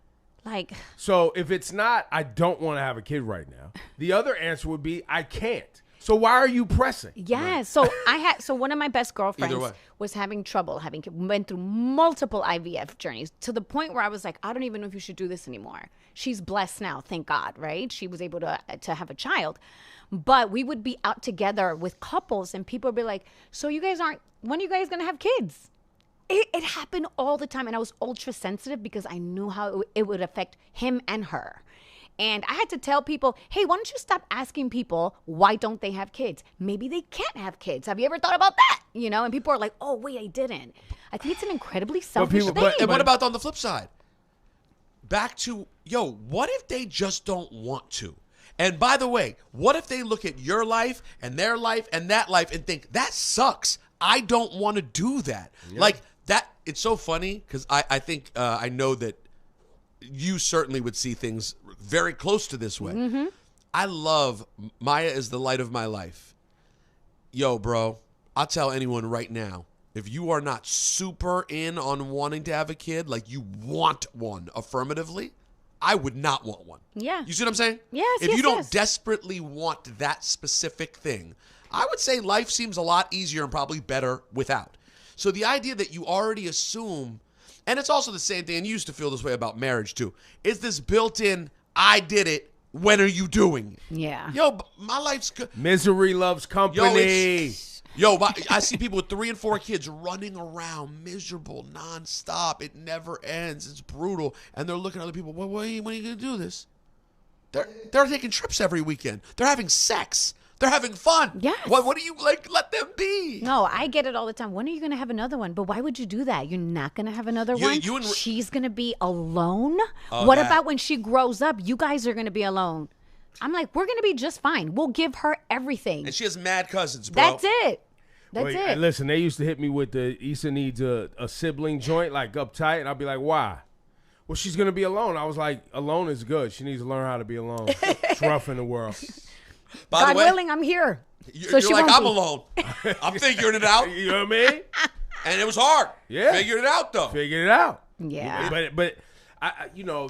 Like, so if it's not, I don't want to have a kid right now. The other answer would be, I can't. So why are you pressing? Yeah. Right. So one of my best girlfriends was having trouble went through multiple IVF journeys to the point where I was like, I don't even know if you should do this anymore. She's blessed now, thank God, right? She was able to have a child. But we would be out together with couples and people would be like, so when are you guys going to have kids? It happened all the time. And I was ultra sensitive because I knew how it would affect him and her. And I had to tell people, hey, why don't you stop asking people why don't they have kids? Maybe they can't have kids. Have you ever thought about that? You know, and people are like, oh, wait, I didn't. I think it's an incredibly selfish thing. And what about on the flip side? Back to, what if they just don't want to? And by the way, what if they look at your life and their life and that life and think, that sucks. I don't want to do that. Yeah. Like that. It's so funny because I think I know that you certainly would see things very close to this way. Mm-hmm. I love Maya is the light of my life. Yo, bro, I'll tell anyone right now, if you are not super in on wanting to have a kid, like you want one affirmatively, I would not want one. Yeah. You see what I'm saying? Yes, If you don't desperately want that specific thing, I would say life seems a lot easier and probably better without. So the idea that you already assume, and it's also the same thing, and you used to feel this way about marriage too, is this built-in, I did it, when are you doing it? Yeah. Yo, my life's good. Misery loves company. I see people with 3 and 4 kids running around, miserable, nonstop. It never ends. It's brutal. And they're looking at other people, when are you going to do this? They're taking trips every weekend. They're having sex. They're having fun. Yes. What do you, let them be? No, I get it all the time. When are you going to have another one? But why would you do that? You're not going to have another one? She's going to be alone? What about when she grows up? You guys are going to be alone. I'm like, we're going to be just fine. We'll give her everything. And she has mad cousins, bro. That's it. That's it. Listen, they used to hit me with the Issa needs a sibling joint, like uptight, and I'd be like, why? Well, she's going to be alone. I was like, alone is good. She needs to learn how to be alone. It's rough in the world. By God the way, willing, I'm here. You're like, I'm alone. I'm figuring it out. You know what I mean? And it was hard. Yeah. Figured it out, though. Figured it out. Yeah. But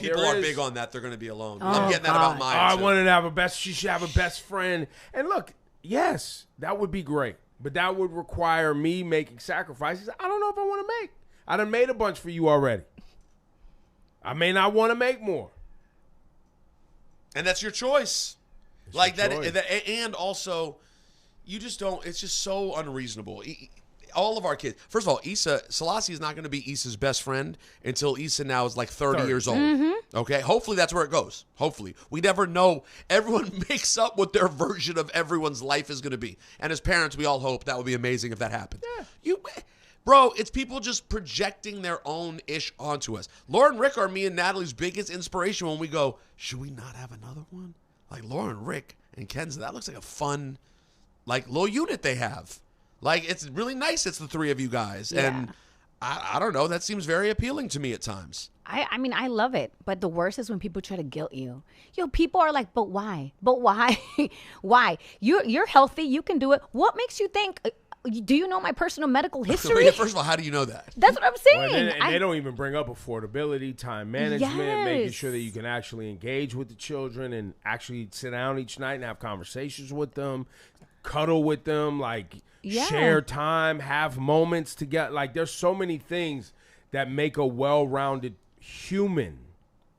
people are big on that. They're going to be alone. Oh, I'm getting that about Maya. I wanted to have she should have a best friend. And look, yes, that would be great. But that would require me making sacrifices I don't know if I want to make. I done made a bunch for you already. I may not want to make more. And that's your choice. And also, you just don't, it's just so unreasonable. All of our kids, first of all, Selassie is not going to be Issa's best friend until Issa now is like 30 years old. Mm-hmm. Okay? Hopefully that's where it goes. Hopefully. We never know. Everyone makes up what their version of everyone's life is going to be. And as parents, we all hope that would be amazing if that happens. Yeah. Bro, it's people just projecting their own ish onto us. Lauren and Rick are me and Natalie's biggest inspiration when we go, should we not have another one? Like Lauren, Rick, and Kenza, that looks like a fun, little unit they have. It's really nice. It's the 3 of you guys. Yeah. And I don't know. That seems very appealing to me at times. I mean, I love it. But the worst is when people try to guilt you. People are like, but why? But why? Why? You're healthy. You can do it. What makes you think... Do you know my personal medical history? First of all, how do you know that? That's what I'm saying. Well, they don't even bring up affordability, time management, making sure that you can actually engage with the children and actually sit down each night and have conversations with them, cuddle with them, share time, have moments together. There's so many things that make a well-rounded human,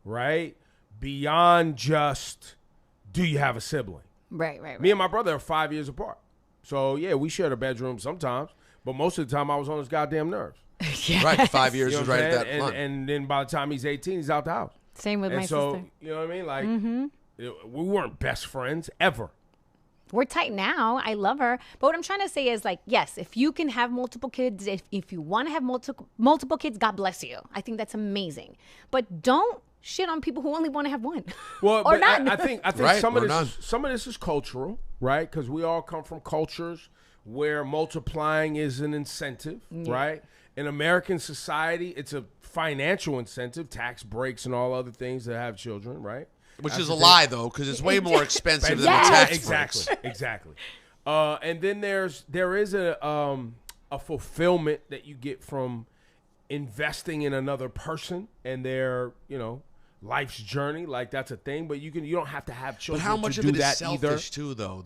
right? Beyond just, do you have a sibling? Right. Me and my brother are 5 years apart. So, yeah, we shared a bedroom sometimes, but most of the time I was on his goddamn nerves. Yes. Right, 5 years is right at that line. And then by the time he's 18, he's out the house. Same with my sister. You know what I mean? We weren't best friends ever. We're tight now. I love her. But what I'm trying to say is, yes, if you can have multiple kids, if you want to have multiple kids, God bless you. I think that's amazing. But don't shit on people who only want to have one. Well, or but not. I think right, some of this is cultural, right? Because we all come from cultures where multiplying is an incentive, right? In American society, it's a financial incentive, tax breaks and all other things that have children, right? Which is a lie, though, because it's way more expensive than the tax breaks. Exactly. And then there is a fulfillment that you get from investing in another person and their, life's journey. That's a thing, but you don't have to have children. But how much to of do it is that selfish too, though?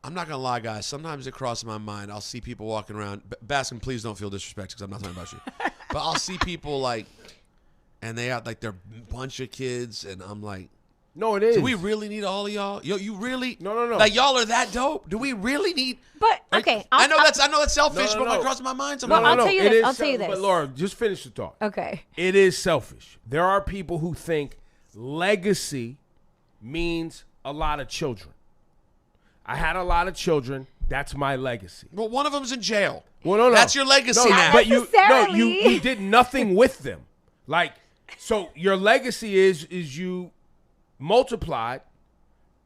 I'm not gonna lie, guys. Sometimes it crosses my mind. I'll see people walking around. Baskin, please don't feel disrespected because I'm not talking about you. But I'll see people and they have their bunch of kids, and I'm like, no, it is. Do we really need all of y'all? Yo, you really? No. Y'all are that dope. Do we really need? But okay, I know that's selfish, but it crosses my mind sometimes. I'll tell you this. But Laura, just finish the thought. Okay. It is selfish. There are people who think Legacy means a lot of children. I had a lot of children. That's my legacy. Well, one of them's in jail. Well, no. That's your legacy now. But necessarily. you did nothing with them. Like, so your legacy is you multiplied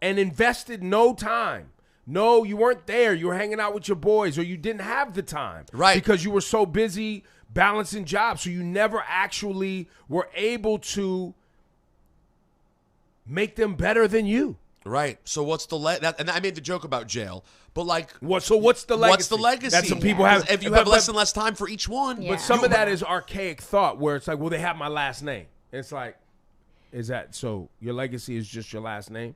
and invested no time. No, you weren't there. You were hanging out with your boys, or you didn't have the time. Right. Because you were so busy balancing jobs. So you never actually were able to make them better than you. Right. So what's the and I made the joke about jail, but like, So what's the legacy? what's the legacy? That's what people have. If you have less and less time for each one, Yeah. But some of that is archaic thought, where it's like, well, they have my last name. It's like, is that so? Your legacy is just your last name?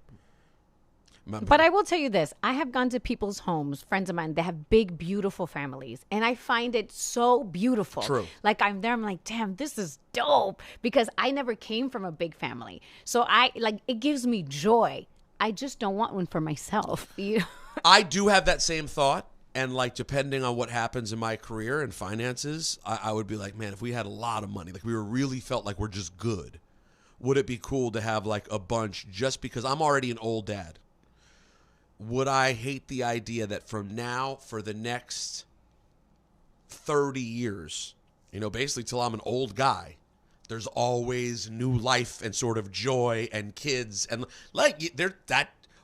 But I will tell you this. I have gone to people's homes, friends of mine, they have big, beautiful families. And I find it so beautiful. True. Like I'm there, I'm like, damn, this is dope. Because I never came from a big family. So it gives me joy. I just don't want one for myself. I do have that same thought. And like, depending on what happens in my career and finances, I would be like, man, if we had a lot of money, like we really felt like we're just good, would it be cool to have like a bunch, just because I'm already an old dad? Would I hate the idea that from now for the next 30 years, basically till I'm an old guy, there's always new life and sort of joy and kids and like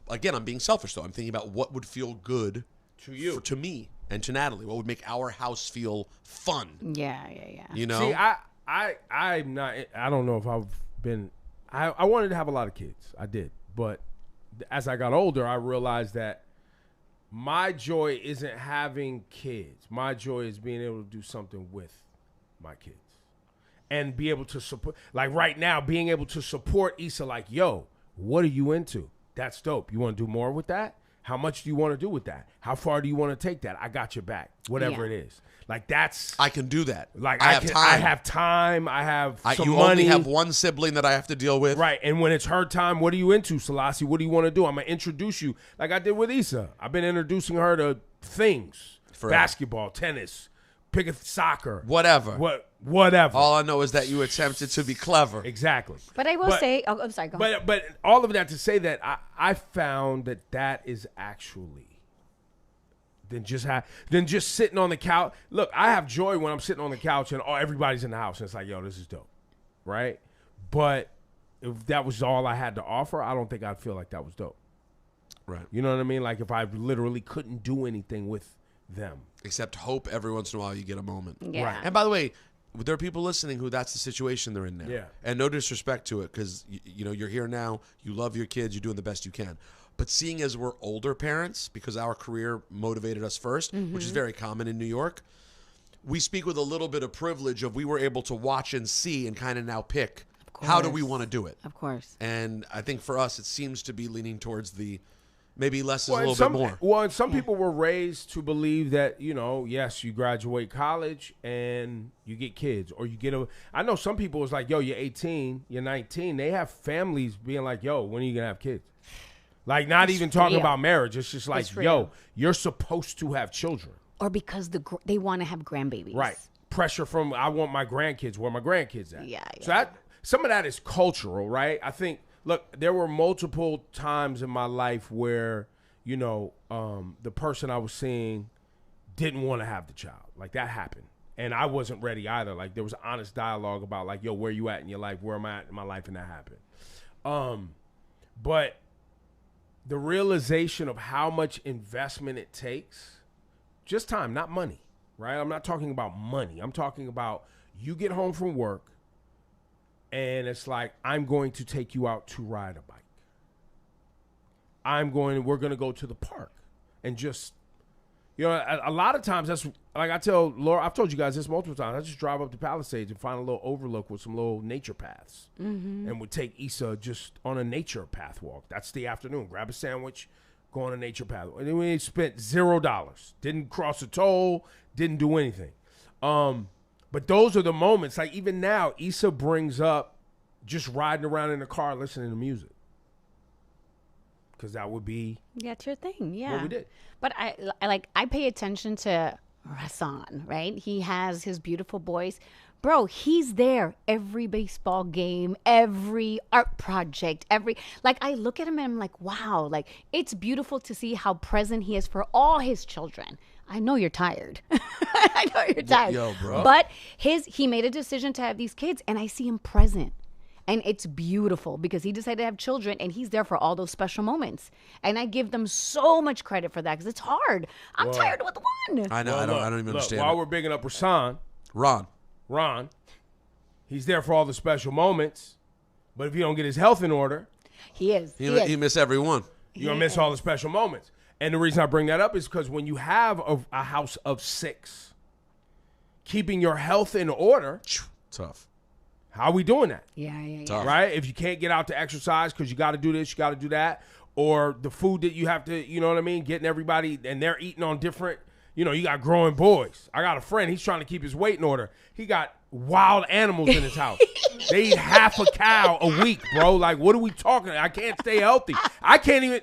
again, I'm being selfish though. I'm thinking about what would feel good To you. to me and to Natalie. What would make our house feel fun? Yeah. See, I'm not. I don't know if I've been. I wanted to have a lot of kids. I did, but as I got older, I realized that my joy isn't having kids. My joy is being able to do something with my kids and be able to support. Like right now, being able to support Issa. Like, yo, what are you into? That's dope. You want to do more with that? How much do you want to do with that? How far do you want to take that? I got your back. Whatever it is. Like that's. I can do that. Like I have time. I have time. I have some you money. only have one sibling that I have to deal with. Right. And when it's her time, what are you into, Selassie? What do you want to do? I'm going to introduce you like I did with Issa. I've been introducing her to things. Forever. Basketball, tennis, pick a soccer. Whatever. Whatever. All I know is that you attempted to be clever. Exactly. But I will say, I'm sorry, go ahead. But all of that to say that I found that is actually than just sitting on the couch. Look, I have joy when I'm sitting on the couch and everybody's in the house and it's like, yo, this is dope, right? But if that was all I had to offer, I don't think I'd feel like that was dope. Right. You know what I mean? Like if I literally couldn't do anything with them. Except hope every once in a while you get a moment. Yeah. Right. And by the way, there are people listening who that's the situation they're in now. Yeah. And no disrespect to it, because you're here now, you love your kids, you're doing the best you can. But seeing as we're older parents, because our career motivated us first, which is very common in New York, we speak with a little bit of privilege of we were able to watch and see and kind of now pick how do we want to do it. Of course. And I think for us, it seems to be leaning towards the maybe less is a little bit more. Well, and some people were raised to believe that, yes, you graduate college and you get kids or you get I know some people was like, yo, you're 18, you're 19. They have families being like, yo, when are you going to have kids? Like not even talking real. about marriage. It's just like, It's yo, real. you're supposed to have children. Or because they want to have grandbabies. Right. Pressure from, I want my grandkids. Where my grandkids at? Yeah. So some of that is cultural, right? I think, look, there were multiple times in my life where, the person I was seeing didn't want to have the child. Like that happened. And I wasn't ready either. Like there was honest dialogue about like, yo, where you at in your life? Where am I at in my life? And that happened. But the realization of how much investment it takes, just time, not money, right? I'm not talking about money. I'm talking about you get home from work and it's like, I'm going to take you out to ride a bike. We're going to go to the park and just, a lot of times that's like I tell Laura, I've told you guys this multiple times. I just drive up to Palisades and find a little overlook with some little nature paths and would take Issa just on a nature path walk. That's the afternoon. Grab a sandwich, go on a nature path. And then we spent $0. Didn't cross a toll, didn't do anything. But those are the moments. Like even now, Issa brings up just riding around in the car listening to music. Because that would be That's your thing, yeah. what we did. But I pay attention to Rasan, right? He has his beautiful voice, Bro, he's there every baseball game, every art project, like I look at him and I'm like, wow, like it's beautiful to see how present he is for all his children. I know you're tired. I know you're tired. Yo, bro. But he made a decision to have these kids and I see him present. And it's beautiful because he decided to have children and he's there for all those special moments. And I give them so much credit for that because it's hard. I'm tired with one. I know. I don't even understand. While it. we're bigging up Rasan, Ron. he's there for all the special moments. But if you don't get his health in order, He is. He missed every one. you're going to miss all the special moments. And the reason I bring that up is because when you have a house of 6, keeping your health in order, Tough. how are we doing that? Yeah. Tough. Right? If you can't get out to exercise because you got to do this, you got to do that, or the food that you have to, you know what I mean, getting everybody, and they're eating on different, you got growing boys. I got a friend, he's trying to keep his weight in order. He got wild animals in his house. They eat half a cow a week, bro. Like, what are we talking? I can't stay healthy. I can't even.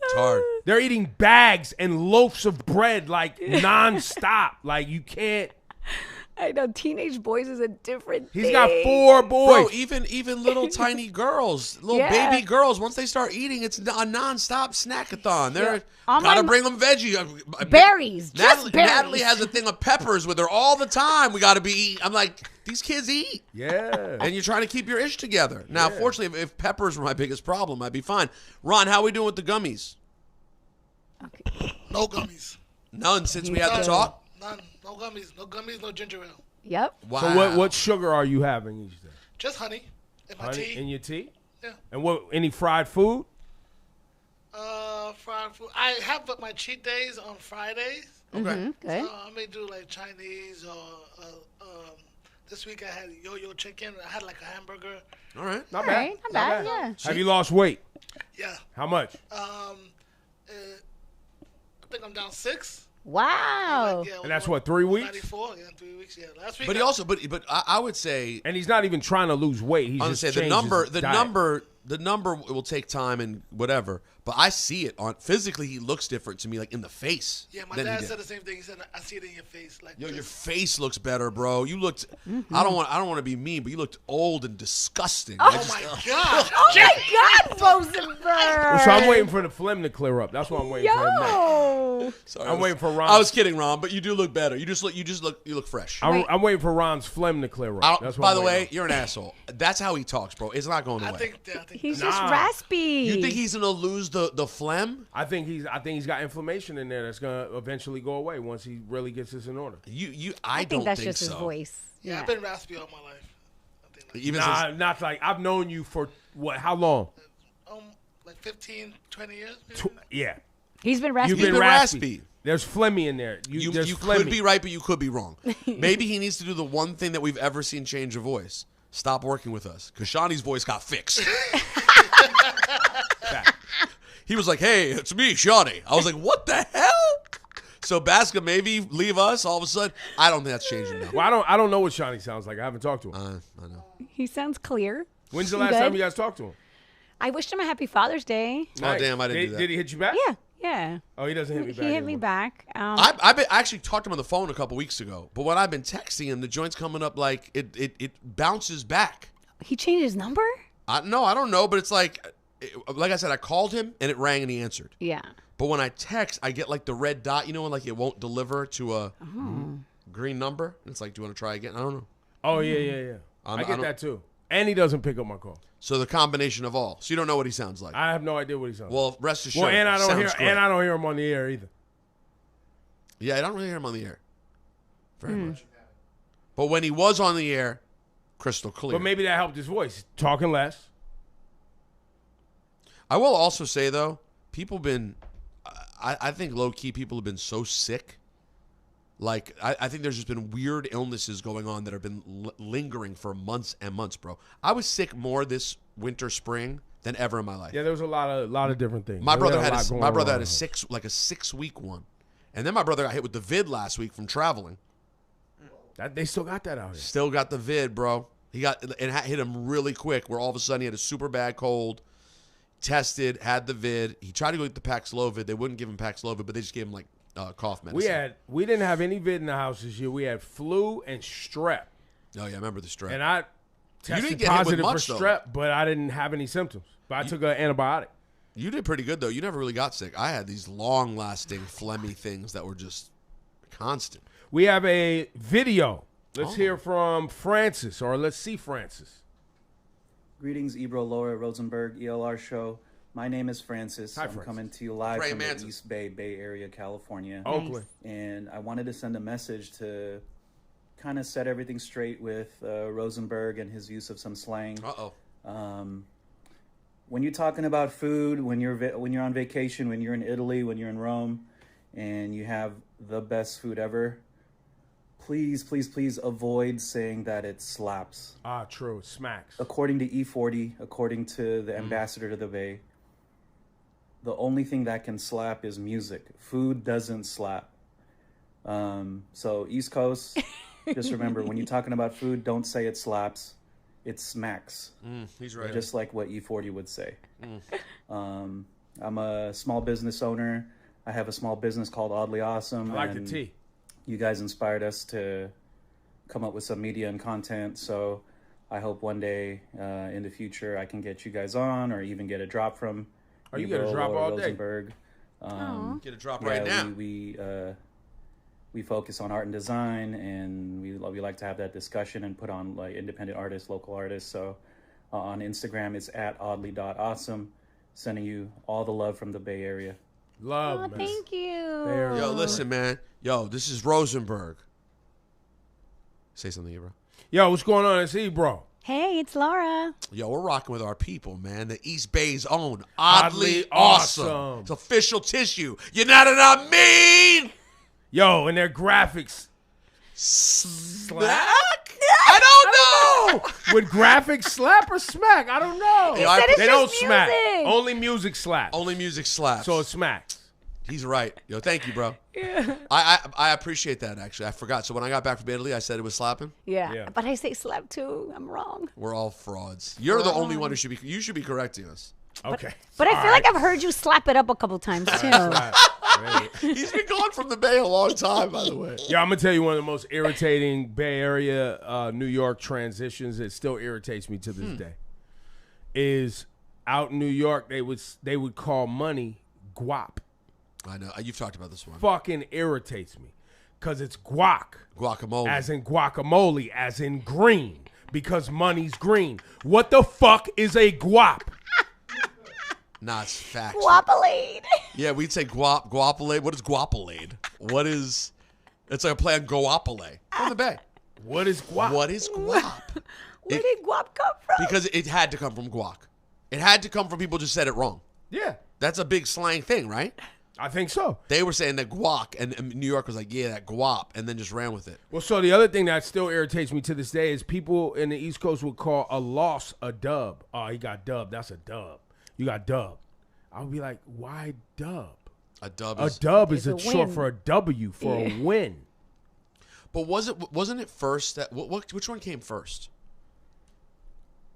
It's hard. They're eating bags and loaves of bread, like, nonstop. Like, you can't. I know. Teenage boys is a different thing. He's got 4 boys. Bro, even little tiny girls, little Yeah. baby girls, once they start eating, it's a nonstop snackathon. They're On gotta my- bring them veggie. Berries. Just berries. Natalie has a thing of peppers with her all the time. We gotta be eating. I'm like, these kids eat. Yeah. And you're trying to keep your ish together. Now, fortunately, if peppers were my biggest problem, I'd be fine. Ron, how we doing with the gummies? No gummies. None since we had the talk? None. No gummies. No gummies. No ginger ale. Yep. Wow. So what sugar are you having each day? Just honey in my Honey tea. in your tea? Yeah. And any fried food? Fried food. I have but my cheat days on Fridays. Okay. Good. I may do like Chinese or this week I had yo-yo chicken. I had like a hamburger. All right. Not All right. Not bad. Yeah. Have you lost weight? Yeah. How much? I think I'm down 6. Wow. Yeah, And that's what, 3 weeks? 94. Yeah, 3 weeks. Yeah. Last week. But he also, but I would say, And he's not even trying to lose weight. He's I would just say the changed number, his the diet. number, the number will take time and whatever. But I see it on physically. He looks different to me, like in the face. Yeah, my than he dad did. said the same thing. He said, "I see it in your face." Like, Yo, your this. face looks better, bro. You looked. Mm-hmm. I don't want to be mean, but you looked old and disgusting. Oh my god! Oh my God, Rosenberg. So I'm waiting for the phlegm to clear up. That's what I'm waiting for him next. Yo. Sorry, I'm waiting for Ron. I was kidding, Ron, but you do look better. You look fresh. I'm waiting for Ron's phlegm to clear up. That's what By I'm the waiting way, you're an asshole. That's how he talks, bro. It's not going away. I think He's Nah. just raspy. You think he's gonna lose the phlegm? I think he's got inflammation in there that's gonna eventually go away once he really gets this in order. I think don't that's think just so. his voice. Yeah, I've been raspy all my life. I think like, Even Nah, since, not like I've known you for what? How long? like 15, 20 years. Maybe? Yeah, He's been raspy. you've He's been been raspy. raspy. There's phlegmy in there. you there's could phlegmy. be right, but you could be wrong. Maybe he needs to do the one thing that we've ever seen change a voice. Stop working with us, because Shawnee's voice got fixed. He was like, "Hey, it's me, Shawnee." I was like, "What the hell?" So Basca maybe leave us all of a sudden. I don't think that's changing now. Well, I don't know what Shawnee sounds like. I haven't talked to him. I know. He sounds clear. When's the last Good. time you guys talked to him? I wished him a happy Father's Day. Oh damn, I didn't do that. Did he hit you back? Yeah. Oh, he doesn't hit me back. He hit me anymore. back. I actually talked to him on the phone a couple weeks ago, but when I've been texting him, the joint's coming up like it bounces back. He changed his number? No, I don't know, but it's like I said, I called him and it rang and he answered. Yeah. But when I text, I get like the red dot, you know, when like it won't deliver to a green number. And it's like, do you want to try again? I don't know. Oh yeah. I I get don't- that too. And he doesn't pick up my call. So the combination of all. So you don't know what he sounds like. I have no idea what he sounds. Well, rest assured. well, and I don't sounds hear, great. and I don't hear him on the air either. Yeah, I don't really hear him on the air. Very much. But when he was on the air, crystal clear. But maybe that helped his voice, talking less. I will also say though, people been, I think low key people have been so sick. Like I think there's just been weird illnesses going on that have been lingering for months and months, bro. I was sick more this winter, spring than ever in my life. Yeah, there was a lot of different things. My brother had lot going my brother on. had a 6 week one, and then my brother got hit with the vid last week from traveling. They still got that out here. Still got the vid, bro. He got it hit him really quick. Where all of a sudden he had a super bad cold. Tested, had the vid. He tried to go get the Paxlovid. They wouldn't give him Paxlovid, but they just gave him like cough medicine. We didn't have any vid in the house this year. We had flu and strep. Oh, yeah, I remember the strep. And I didn't tested get hit with positive for much, though. strep, but I didn't have any symptoms. But I took an antibiotic. You did pretty good, though. You never really got sick. I had these long-lasting, phlegmy things that were just constant. We have a video. Let's hear from Francis, or let's see Francis. Greetings, Ebro, Laura, Rosenberg, ELR show. My name is Francis. Hi, I'm Francis. coming to you live Praying from mantis. the East Bay, Bay Area, California. Oakland. And I wanted to send a message to kind of set everything straight with Rosenberg and his use of some slang. Uh-oh. When you're talking about food, when you're on vacation, when you're in Italy, when you're in Rome, and you have the best food ever, please, please, please avoid saying that it slaps. Ah, true. It smacks. According to E40, according to the ambassador to the Bay, the only thing that can slap is music. Food doesn't slap. So East Coast, just remember, when you're talking about food, don't say it slaps. It smacks. He's right. Just like what E40 would say. I'm a small business owner. I have a small business called Oddly Awesome. I like the and tea. You guys inspired us to come up with some media and content. So I hope one day in the future I can get you guys on, or even get a drop from You get a Ebro drop or all day. Rosenberg. Get a drop right now. We focus on art and design, and we like to have that discussion and put on like independent artists, local artists. So on Instagram, it's @oddly.awesome. Sending you all the love from the Bay Area. Love, Oh, man. thank you. Yo, listen, man. Yo, this is Rosenberg. Say something, Ebro. Yo, what's going on? It's Ebro. Hey, it's Laura. Yo, we're rocking with our people, man. The East Bay's own Oddly Oddly Awesome. Awesome. It's official tissue. You know what I mean? Yo, and their graphics. Slack? I don't know. Would graphics slap or smack? I don't know. He said it's they don't just smack. music. Only music slaps. Only music slaps. So it smacks. He's right. Yo, thank you, bro. Yeah. I appreciate that, actually. I forgot. So when I got back from Italy, I said it was slapping. Yeah. Yeah. But I say slap too. I'm wrong. We're all frauds. You're the only one who should be. You should be correcting us. Okay. But I feel like I've heard you slap it up a couple times too. He's been gone from the Bay a long time, by the way. Yeah, I'm gonna tell you one of the most irritating Bay Area, New York transitions. It still irritates me to this day. Is out in New York, they would call money guap. I know. You've talked about this one. Fucking irritates me, cause it's guac, Guacamole. as in guacamole, as in green, because money's green. What the fuck is a guap? Nah, it's facts. Guapolade. Yeah, we'd say guapolade. What is guapolade? What is... It's like a play on guapole from the Bay. What is guap? What is guap? Where did guap come from? Because it had to come from guac. It had to come from people who just said it wrong. Yeah, That's a big slang thing, right? I think so. They were saying that guac, and New York was like, yeah, that guap, and then just ran with it. Well, so the other thing that still irritates me to this day is people in the East Coast would call a loss a dub. Oh, he got dubbed. That's a dub. You got dubbed. I would be like, why dub? A dub A is... dub It's is a short win. for a W, for a win. But wasn't it first that... Which one came first?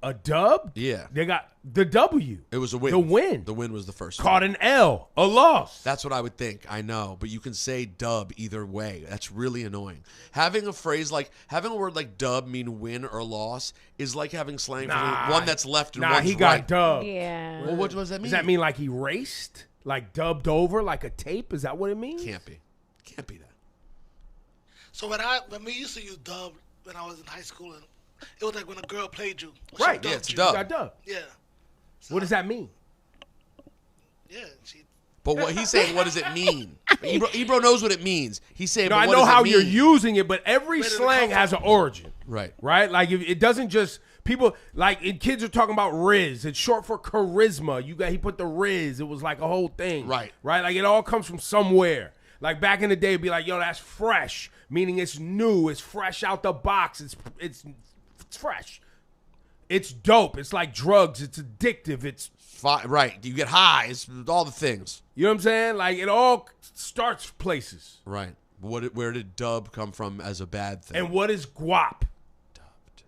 A dub? Yeah. They got the W. It was a win. The win. The win was the first Caught one. an L. A loss. That's what I would think. I know. But you can say dub either way. That's really annoying. Having a phrase like... Having a word like dub mean win or loss is like having slang for one that's left and Nah, one's he got right. dubbed. Yeah. Well, what does that mean? Does that mean like erased? Like dubbed over like a tape? Is that what it means? Can't be. Can't be that. So when we used to use dub when I was in high school, and it was like when a girl played you. She Right. dubbed Yeah, it's you. dub. You got dubbed. Yeah. What does that mean? Yeah. She. But what he's saying, what does it mean? Ebro knows what it means. He's saying, No, but I what know does it how mean? you're using it, but every Where did it slang come has from? an origin. Right. Right? Like if it doesn't just people like kids are talking about Riz. It's short for charisma. He put the Riz. It was like a whole thing. Right. Right? Like it all comes from somewhere. Like back in the day, it'd be like, yo, that's fresh, meaning it's new, it's fresh out the box, it's fresh. It's dope. It's like drugs. It's addictive. It's Right. You get high. It's all the things. you know what I'm saying? Like it all starts places. Right. Where did dub come from as a bad thing? And what is guap? Dubbed.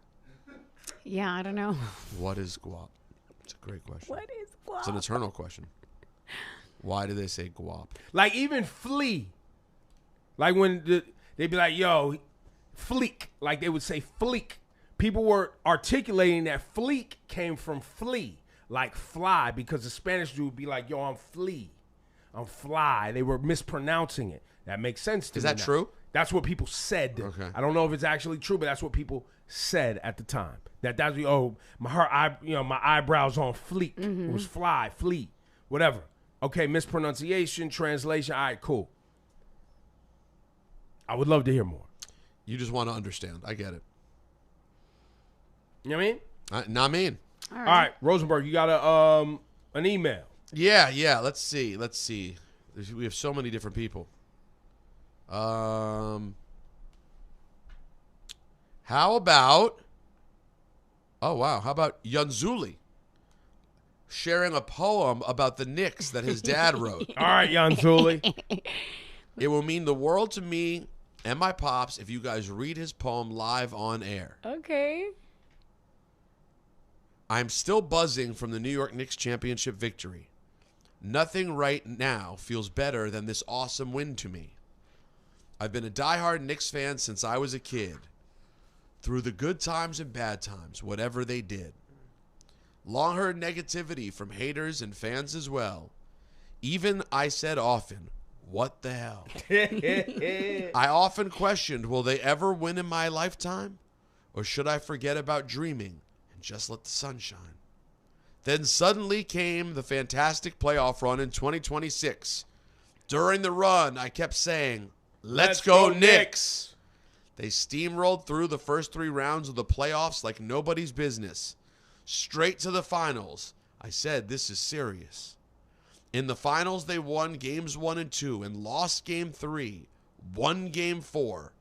Yeah, I don't know. What is guap? It's a great question. What is guap? It's an eternal question. Why do they say guap? Like even flea. Like when they'd be like, yo, fleek, like they would say fleek. People were articulating that fleek came from flea, like fly, because the Spanish dude would be like, yo, I'm flea. I'm fly. They were mispronouncing it. That makes sense to me. Is that now. true? That's what people said. Okay. I don't know if it's actually true, but that's what people said at the time. That's my eyebrows on fleek. It was fly, flea, whatever. Okay, mispronunciation, translation. All right, cool. I would love to hear more. You just want to understand. I get it. You know what I mean? Not mean. All right, Rosenberg, you got an email. Yeah. Let's see. We have so many different people. How about? Oh wow! How about Yonzuli sharing a poem about the Knicks that his dad wrote? All right, Yonzuli. It will mean the world to me and my pops if you guys read his poem live on air. Okay. I'm still buzzing from the New York Knicks championship victory. Nothing right now feels better than this awesome win to me. I've been a diehard Knicks fan since I was a kid. Through the good times and bad times, whatever they did. Long heard negativity from haters and fans as well. Even I said often, what the hell? I often questioned, will they ever win in my lifetime? Or should I forget about dreaming and just let the sun shine? Then suddenly came the fantastic playoff run in 2026. During the run, I kept saying, let's go Knicks. They steamrolled through the first 3 rounds of the playoffs like nobody's business. Straight to the finals. I said, this is serious. In the finals, they won games 1 and 2 and lost game 3, won game 4.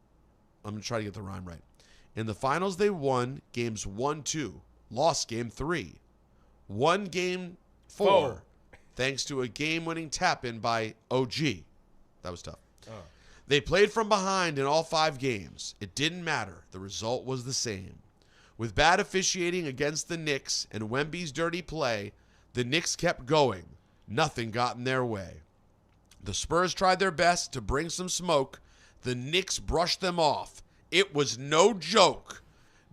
I'm going to try to get the rhyme right. In the finals, they won games 1-2, lost game 3, won game 4, thanks to a game-winning tap-in by OG. That was tough. They played from behind in all 5 games. It didn't matter. The result was the same. With bad officiating against the Knicks and Wemby's dirty play, the Knicks kept going. Nothing got in their way. The Spurs tried their best to bring some smoke. The Knicks brushed them off. It was no joke.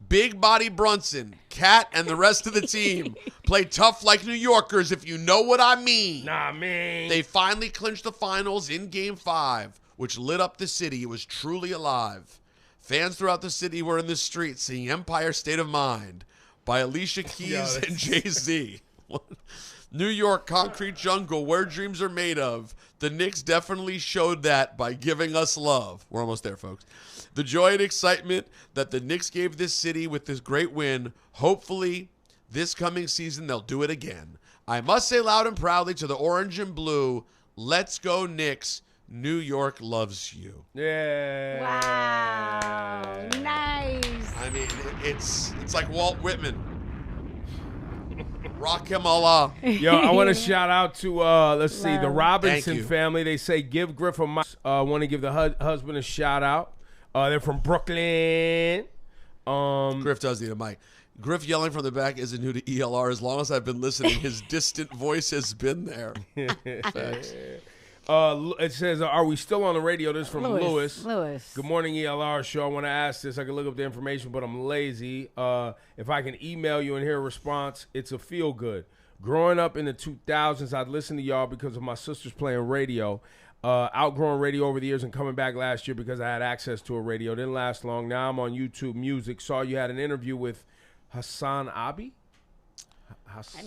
Big Body Brunson, Cat, and the rest of the team played tough like New Yorkers, if you know what I mean. Nah, man. They finally clinched the finals in Game 5, which lit up the city. It was truly alive. Fans throughout the city were in the streets singing Empire State of Mind by Alicia Keys and Jay-Z. New York, concrete jungle, where dreams are made of. The Knicks definitely showed that by giving us love. We're almost there, folks. The joy and excitement that the Knicks gave this city with this great win. Hopefully, this coming season, they'll do it again. I must say loud and proudly to the orange and blue, let's go Knicks. New York loves you. Yeah. Wow. Nice. I mean, it's like Walt Whitman. Rakim Allah. Yo, I want to shout out to, let's see, the Robinson Thank you. family. They say give Griff a mic. Want to give the husband a shout out. They're from Brooklyn. Griff does need a mic. Griff yelling from the back isn't new to ELR. As long as I've been listening, his distant voice has been there. Thanks. It says, are we still on the radio? This is from Lewis. Lewis. Good morning, ELR show. I want to ask this. I can look up the information, but I'm lazy. If I can email you and hear a response, it's a feel good. Growing up in the 2000s, I'd listen to y'all because of my sisters playing radio. Outgrowing radio over the years and coming back last year because I had access to a radio. Didn't last long. Now I'm on YouTube Music. Saw you had an interview with Hassan Abi?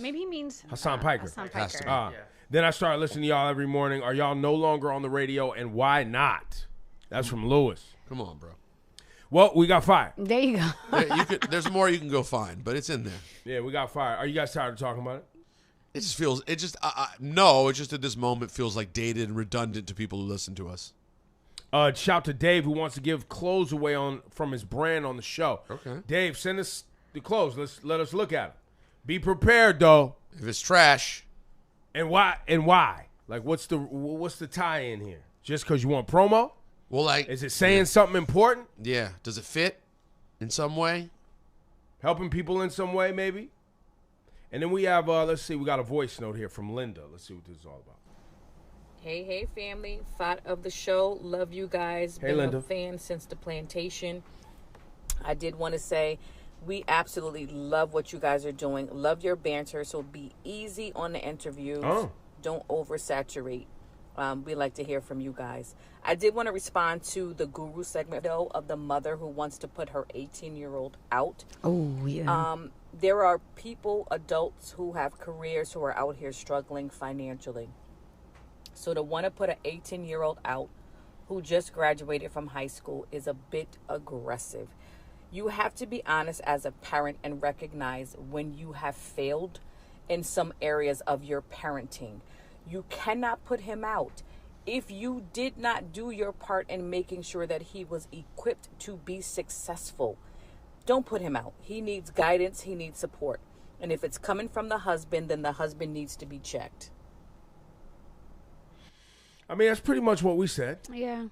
Maybe he means Hassan Piker. Hassan Has to Piker. be. Then I started listening to y'all every morning. Are y'all no longer on the radio, and why not? That's from Lewis. Come on, bro. Well, we got fired. There you go. Yeah, there's more you can go find, but it's in there. Yeah, we got fired. Are you guys tired of talking about it? It just feels, no, it's just at this moment feels like dated and redundant to people who listen to us. Shout to Dave who wants to give clothes away from his brand on the show. Okay. Dave, send us the clothes. Let us look at them. Be prepared though. If it's trash. And why? Like, what's the tie-in here? Just because you want promo? Well, like, Is it saying something important? yeah, does it fit in some way? Helping people in some way, maybe? And then we have, let's see, we got a voice note here from Linda. Let's see what this is all about. Hey family, thought of the show, love you guys, Hey, been Linda. a fan since the plantation. I did want to say we absolutely love what you guys are doing. Love your banter. So be easy on the interviews. Oh. Don't oversaturate. We like to hear from you guys. I did want to respond to the guru segment, though, of the mother who wants to put her 18-year-old out. Oh, yeah. There are people, adults, who have careers who are out here struggling financially. So to want to put an 18-year-old out who just graduated from high school is a bit aggressive. You have to be honest as a parent and recognize when you have failed in some areas of your parenting. You cannot put him out. If you did not do your part in making sure that he was equipped to be successful, don't put him out. He needs guidance. He needs support. And if it's coming from the husband, then the husband needs to be checked. I mean, that's pretty much what we said, Yeah.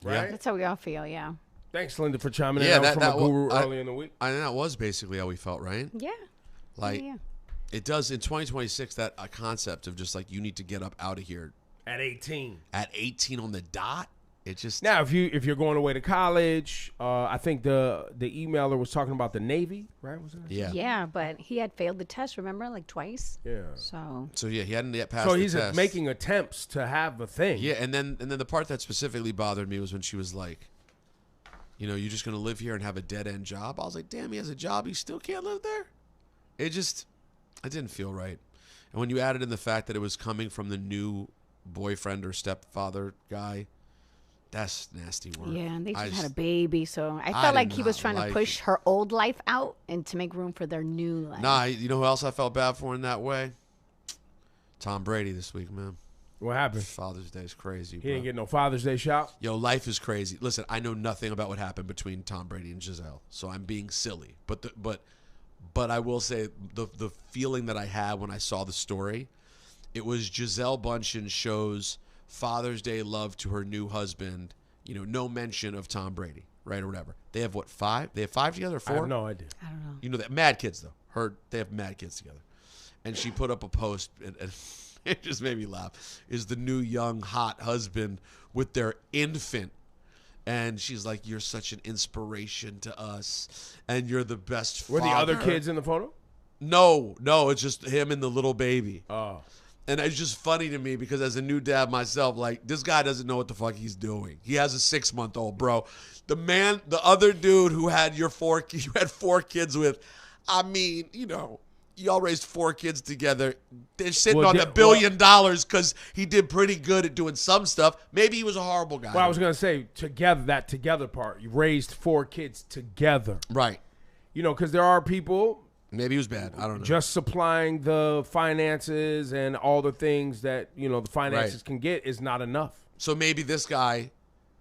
right? That's how we all feel, yeah. Thanks, Linda, for chiming in. Yeah, That was that from a guru I- early in the week. And that was basically how we felt, right? Yeah. Like, Yeah. it does in 2026, that concept of just like, you need to get up out of here At 18. at 18 on the dot. It just, Now, if you're going away to college, I think the emailer was talking about the Navy, right? Was it? yeah. Yeah, but he had failed the test, remember? Like twice. Yeah. So, So yeah, he hadn't yet passed So the he's test. making attempts to have a thing. Yeah, and then the part that specifically bothered me was when she was like, you know, you're just gonna live here and have a dead end job. I was like, damn, he has a job, he still can't live there. It didn't feel right. And when you added in the fact that it was coming from the new boyfriend or stepfather guy, that's nasty work. yeah, and they I just had a baby. So I I felt did like he was not trying like to push her old life out and to make room for their new life. Nah, you know who else I felt bad for in that way? Tom Brady this week, man. What happened? Father's Day is crazy. He bro. didn't get no Father's Day shout. Yo, life is crazy. Listen, I know nothing about what happened between Tom Brady and Giselle, so I'm being silly. But I will say the feeling that I had when I saw the story, it was Giselle Bundchen shows Father's Day love to her new husband. You know, no mention of Tom Brady, right, or whatever. They have what, 5? They have 5 together or 4? I have no idea. I don't know. You know that mad kids though. They have mad kids together, and she put up a post, and it just made me laugh. Is the new young hot husband with their infant, and she's like, "You're such an inspiration to us, and you're the best." Were the other father." kids in the photo? No, it's just him and the little baby. Oh. And it's just funny to me because as a new dad myself, like, this guy doesn't know what the fuck he's doing. He has a 6-month-old, bro. The other dude who had you had 4 kids with, I mean, you know, y'all raised 4 kids together. They're sitting on $1 billion because he did pretty good at doing some stuff. Maybe he was a horrible guy. Well, I was going to say, that together part. You raised 4 kids together. Right. You know, because there are people Maybe he was bad. I don't know. just supplying the finances and all the things that, you know, the finances can get is not enough. So maybe this guy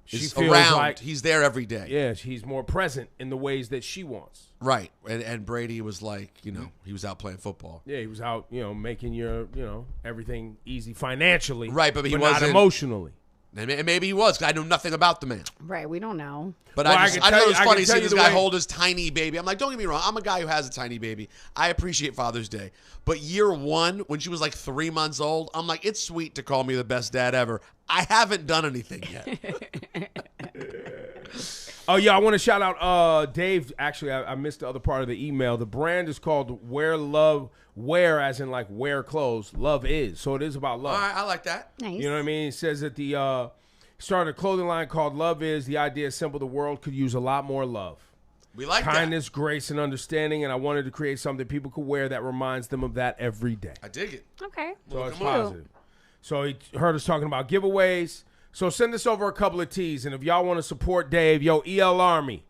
She is feels around. like- He's there every day. Yeah, he's more present in the ways that she wants. Right. And Brady was like, you know, he was out playing football. Yeah, he was out, you know, making your, you know, everything easy financially. Right, but he not wasn't- emotionally. And maybe he was, because I know nothing about the man. Right, we don't know. But Well, I I can thought tell it you- was I funny can to tell see you this the guy way- hold his tiny baby. I'm like, don't get me wrong. I'm a guy who has a tiny baby. I appreciate Father's Day. But year 1, when she was like 3 months old, I'm like, it's sweet to call me the best dad ever. I haven't done anything yet. Oh, yeah, I want to shout out Dave. Actually, I missed the other part of the email. The brand is called Wear as in like wear clothes. Love is. So it is about love. All right, I like that. Nice. You know what I mean? It says that the started a clothing line called Love Is. The idea is simple. The world could use a lot more love. We like Kindness, grace, and understanding. And I wanted to create something people could wear that reminds them of that every day. that. I dig it. Okay. So it's come on. positive. So he heard us talking about giveaways. So send us over a couple of tees. And if y'all want to support Dave, yo, EL Army,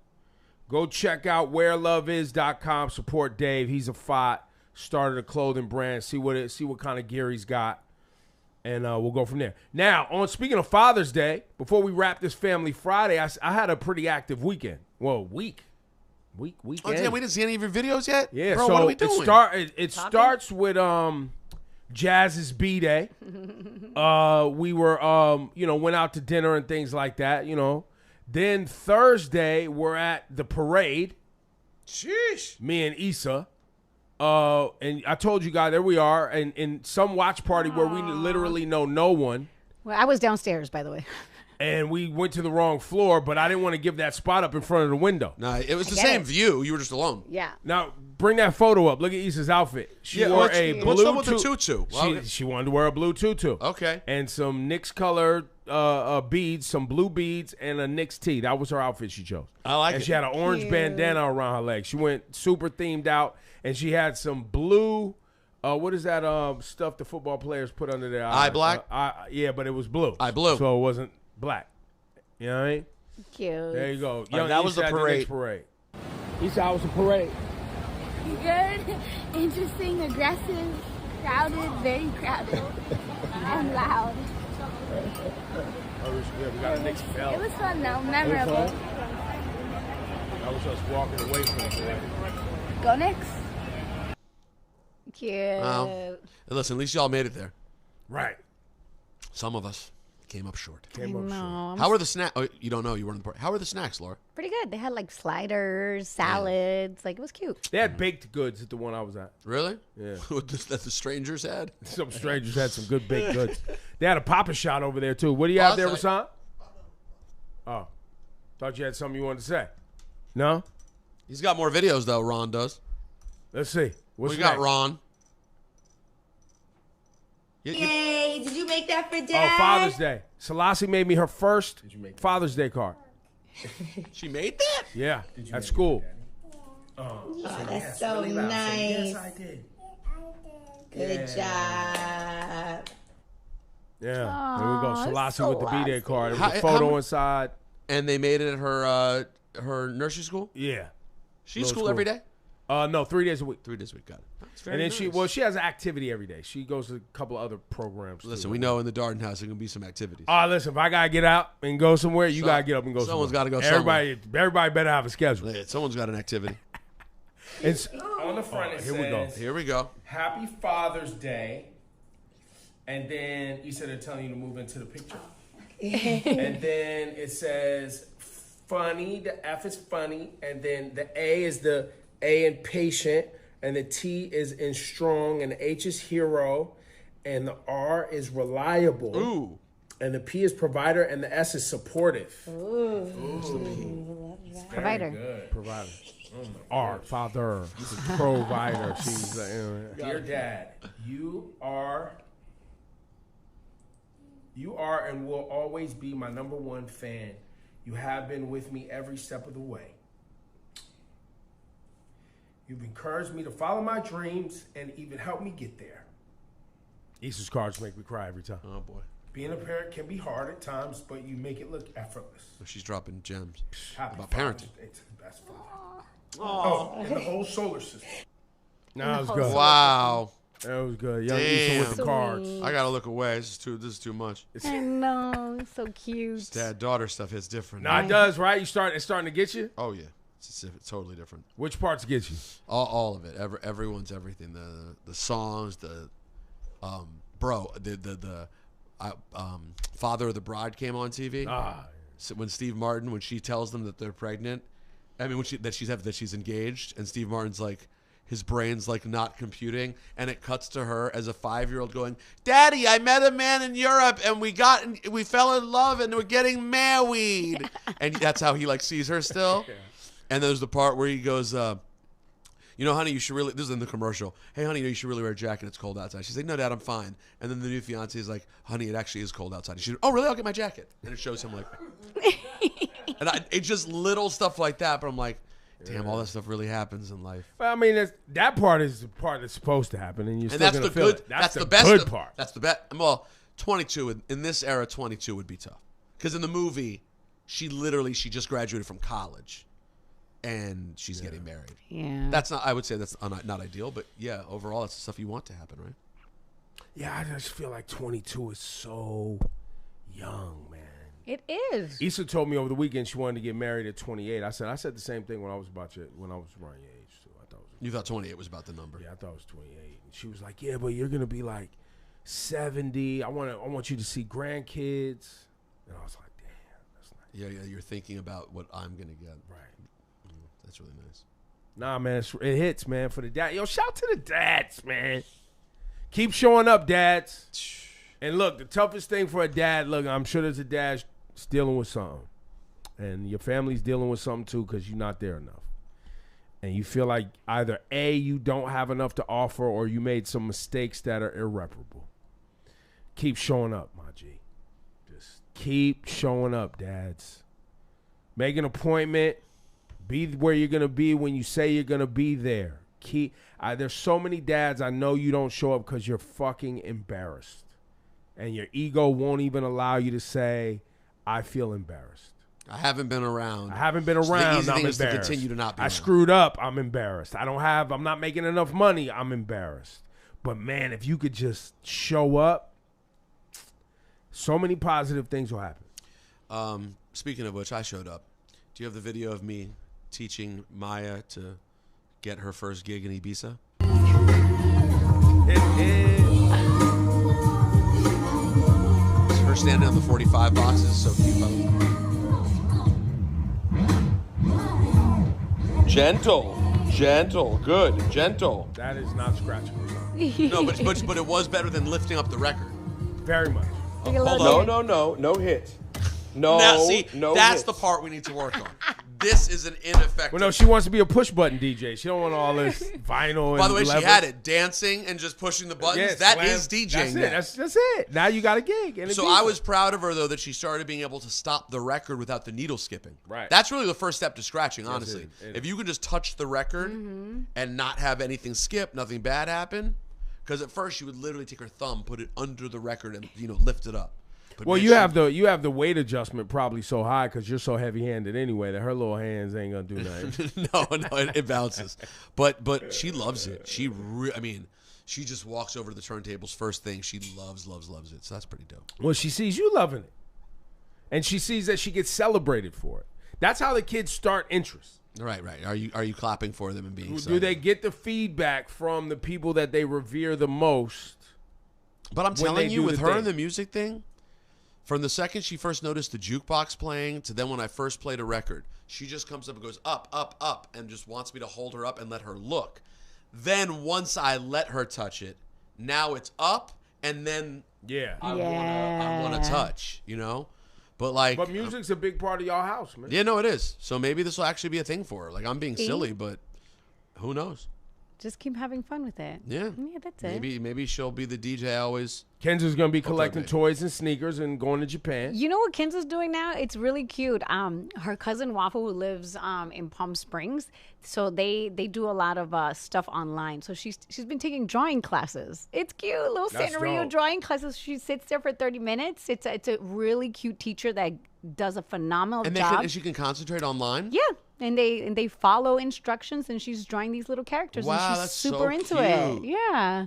go check out wearloveis.com. Support Dave. He's a FOT. Started a clothing brand. See what kind of gear he's got. And we'll go from there. Now, speaking of Father's Day, before we wrap this Family Friday, I had a pretty active weekend. Well, weekend. Oh, damn, we didn't see any of your videos yet? Yeah, Bro, so what are we doing? it starts with Jazz's B-Day. We were went out to dinner and things like that, you know. Then Thursday we're at the parade. Sheesh. Me and Issa. And I told you guys, there we are in some watch party where we literally know no one. Well, I was downstairs, by the way. and we went to the wrong floor, but I didn't want to give that spot up in front of the window. No, it was the get same it. view. You were just alone. Yeah. Now, bring that photo up. Look at Issa's outfit. She wore what's a what's blue up with the tutu? Well, She wanted to wear a blue tutu. Okay. And some Knicks color beads, some blue beads, and a Knicks tee. That was her outfit she chose. I like and it. she had an orange bandana around her leg. She went super themed out, and she had some blue. What is that stuff the football players put under their eyes? Eye black? Yeah, but it was blue. Eye blue. So it wasn't black. You know what I mean? Cute. There you go. Right, that was the Issa at parade. Knicks parade. Issa, how was the parade? Good, interesting, aggressive, crowded, very crowded, and loud. We got a Knicks bell. It was fun though, memorable. That was us walking away from the parade. Go Knicks. Cute. Well, listen, at least y'all made it there. Right. Some of us came up short. Came up short. No, How were the snacks? Oh, you don't know. You weren't in the party. How were the snacks, Laura? pretty good. They had like sliders, salads. Like it was cute. They had baked goods at the one I was at. Really? Yeah. That the strangers had? Some strangers had some good baked goods. They had a Papa Shot over there, too. What do you have there, that's Rasan? Oh. Thought you had something you wanted to say. No? He's got more videos, though, Ron does. Let's see. What's We got next? Ron. Yay, did you make that for Oh, Dad? Father's Day. Selassie made me her first Father's Day card. She made that? Yeah, at school. Oh, that's so nice. Yes, I did. Good job. Yeah, there we go. Selassie with the B-Day card. There was a How photo many- inside. And they made it at her nursery school? Yeah. She's Little school school. every day? No, 3 days a week. 3 days a week. Got it. That's And then she has an activity every day. She goes to a couple of other programs. Listen, too. we know in the Darden house there can be some activities. Listen, if I gotta get out and go somewhere, you gotta get up and go Someone's somewhere. gotta go Everybody better have a schedule. Yeah, someone's got an activity. It's, On the front, it here we go. Here we go. Happy Father's Day. And then you said they're telling you to move into the picture. And then it says funny. The F is funny. And then the A is the A in patient. And the T is in strong. And the H is hero. And the R is reliable. Ooh. And the P is provider. And the S is supportive. Provider. provider. R, father, provider. She's Dear Dad, you are and will always be my number one fan. You have been with me every step of the way. You've encouraged me to follow my dreams and even helped me get there. Issa's cards make me cry every time. Oh, boy. Being a parent can be hard at times, but you make it look effortless. She's dropping gems. Happy About Father's parenting. Day to the best father. Oh, in the whole solar system. No, that was good. Wow. That was good. Young Issa with the Damn. cards. I gotta look away. This is too much. I know. So cute. Dad-daughter stuff hits different. No, it does, right? It's starting to get you? Oh, yeah. It's totally different. Which parts get you? All of it. Everyone's everything. The songs, the Father of the Bride came on TV. So when Steve Martin, when she tells them that they're pregnant, I mean, that she's engaged, and Steve Martin's like, his brain's like not computing, and it cuts to her as a 5-year-old going, "Daddy, I met a man in Europe, and we fell in love, and we're getting married," and that's how he like sees her still. Yeah. And there's the part where he goes, honey, you should really, this is in the commercial, "Hey, honey, you should really wear a jacket. It's cold outside." She's like, "No, Dad, I'm fine." And then the new fiance is like, "Honey, it actually is cold outside." And she's like, "Oh, really? I'll get my jacket." And it shows him like, and it's just little stuff like that. But I'm like, damn, all that stuff really happens in life. Well, I mean, that part is the part that's supposed to happen, and you're still that's gonna the feel good. it. That's the best best part. That's the best. Well, 22 in this era, 22 would be tough because in the movie, she just graduated from college. And she's getting married. Yeah. That's not, I would say that's not ideal, but yeah, overall, that's the stuff you want to happen, right? Yeah, I just feel like 22 is so young, man. It is. Issa told me over the weekend she wanted to get married at 28. I said the same thing when I was around your age too. I thought you thought 28 was about the number. Yeah, I thought it was 28. And she was like, "Yeah, but you're gonna be like 70. I want you to see grandkids." And I was like, "Damn, that's nice." Yeah, you're thinking about what I'm gonna get. Right. That's really nice. Nah, man, it hits, man, for the dad. Yo, shout out to the dads, man. Keep showing up, dads. And look, the toughest thing for a dad, look, I'm sure there's a dad is dealing with something, and your family's dealing with something too because you're not there enough, and you feel like either A, you don't have enough to offer, or you made some mistakes that are irreparable, keep showing up, my G. Just keep showing up, dads. Make an appointment. Be where you're going to be when you say you're going to be there. There's so many dads I know you don't show up because you're fucking embarrassed. And your ego won't even allow you to say, I feel embarrassed. I haven't been around. So the easy thing I'm is to embarrassed. continue to not be I around. screwed up. I'm embarrassed. I'm not making enough money. I'm embarrassed. But man, if you could just show up, so many positive things will happen. Speaking of which, I showed up. Do you have the video of me teaching Maya to get her first gig in Ibiza? It's her standing on the 45 boxes. So cute. Gentle, good, gentle. That is not scratchable. No, but it was better than lifting up the record. Very much. Hold on. No hits. No, Now, see, no that's hits. the part we need to work on. This is an ineffective. Well, no, she wants to be a push button DJ. She don't want all this vinyl. By the way, and she leather. had it dancing and just pushing the buttons. Yeah, That slam. is DJing. That's it. That's it. Now you got a gig. And So I was proud of her, though, that she started being able to stop the record without the needle skipping. Right. That's really the first step to scratching, honestly. it is. If you can just touch the record and not have anything skip, nothing bad happen. Because at first she would literally take her thumb, put it under the record, and lift it up. But Well, man, you have the weight adjustment probably so high because you're so heavy-handed anyway that her little hands ain't gonna do nothing. no, it bounces. But she loves it. She just walks over to the turntables first thing. She loves it. So that's pretty dope. Well, she sees you loving it, and she sees that she gets celebrated for it. That's how the kids start interest. Right. Are you clapping for them and being excited? Do they get the feedback from the people that they revere the most? But I'm when telling they you, do with the her thing? and the music thing, from the second she first noticed the jukebox playing to then when I first played a record, she just comes up and goes up, up, up, and just wants me to hold her up and let her look. Then once I let her touch it, now it's up, and then I want to touch, But music's a big part of y'all house, man. Yeah, no, it is. So maybe this will actually be a thing for her. Like, I'm being silly, but who knows? Just keep having fun with it. Yeah. Yeah, that's it. Maybe she'll be the DJ I always. Kenza's gonna be collecting toys and sneakers and going to Japan. You know what Kenza's doing now? It's really cute. Her cousin Waffle, who lives in Palm Springs, so they do a lot of stuff online. So she's been taking drawing classes. It's cute, little Santa Rio drawing classes. She sits there for 30 minutes. It's a really cute teacher that does a phenomenal job. And she can concentrate online. Yeah. And they follow instructions, and she's drawing these little characters. Wow, and she's that's super so into cute. it. Yeah.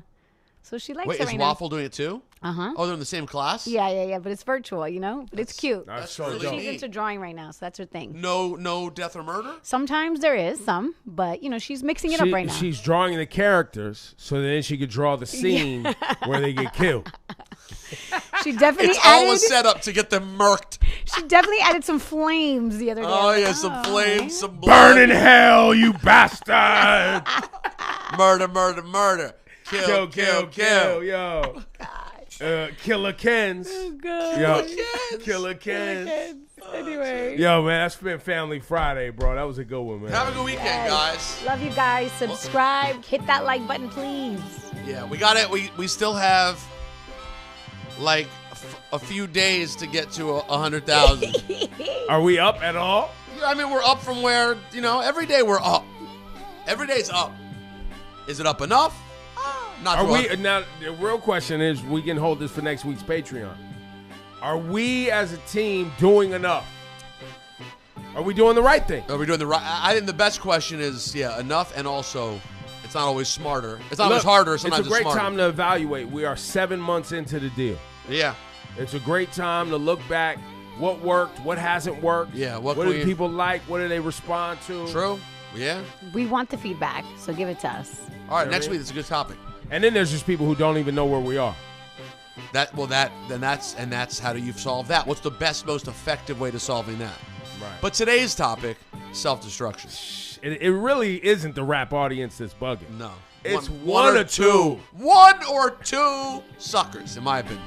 So she likes Wait, it is right Waffle doing it too? Uh-huh. Oh, they're in the same class? Yeah. But it's virtual, But it's cute. That's so so really dope. She's into drawing right now, so that's her thing. No death or murder? Sometimes there is some, but she's mixing it up right now. She's drawing the characters so then she could draw the scene where they get killed. She definitely It's all a setup to get them murked. She definitely added some flames the other day. Oh, yeah, some flames, some blood. Burn in hell, you bastard! Murder. Kill. Yo. Killer Kens. Oh, God. Yo, Killer Kens. Anyway. Yo, man, that's been Family Friday, bro. That was a good one, man. Have a good weekend, guys. Love you guys. Subscribe. Hit that like button, please. Yeah, we got it. We still have like a few days to get to 100,000. Are we up at all? I mean, we're up from where, every day we're up. Every day's up. Is it up enough? Not Are to we us. now? The real question is, we can hold this for next week's Patreon. Are we as a team doing enough? Are we doing the right thing? Are we doing the right? I think the best question is, enough, and also, it's not always smarter. It's not always harder. Sometimes it's a great smarter. time to evaluate. We are 7 months into the deal. Yeah. It's a great time to look back. What worked? What hasn't worked? Yeah. What do people like? What do they respond to? True. Yeah. We want the feedback, so give it to us. All right. Next week, it's a good topic. And then there's just people who don't even know where we are. That's how do you solve that? What's the best, most effective way to solving that? Right. But today's topic, self-destruction. It really isn't the rap audience that's bugging. No. It's one or two. One or two suckers, in my opinion.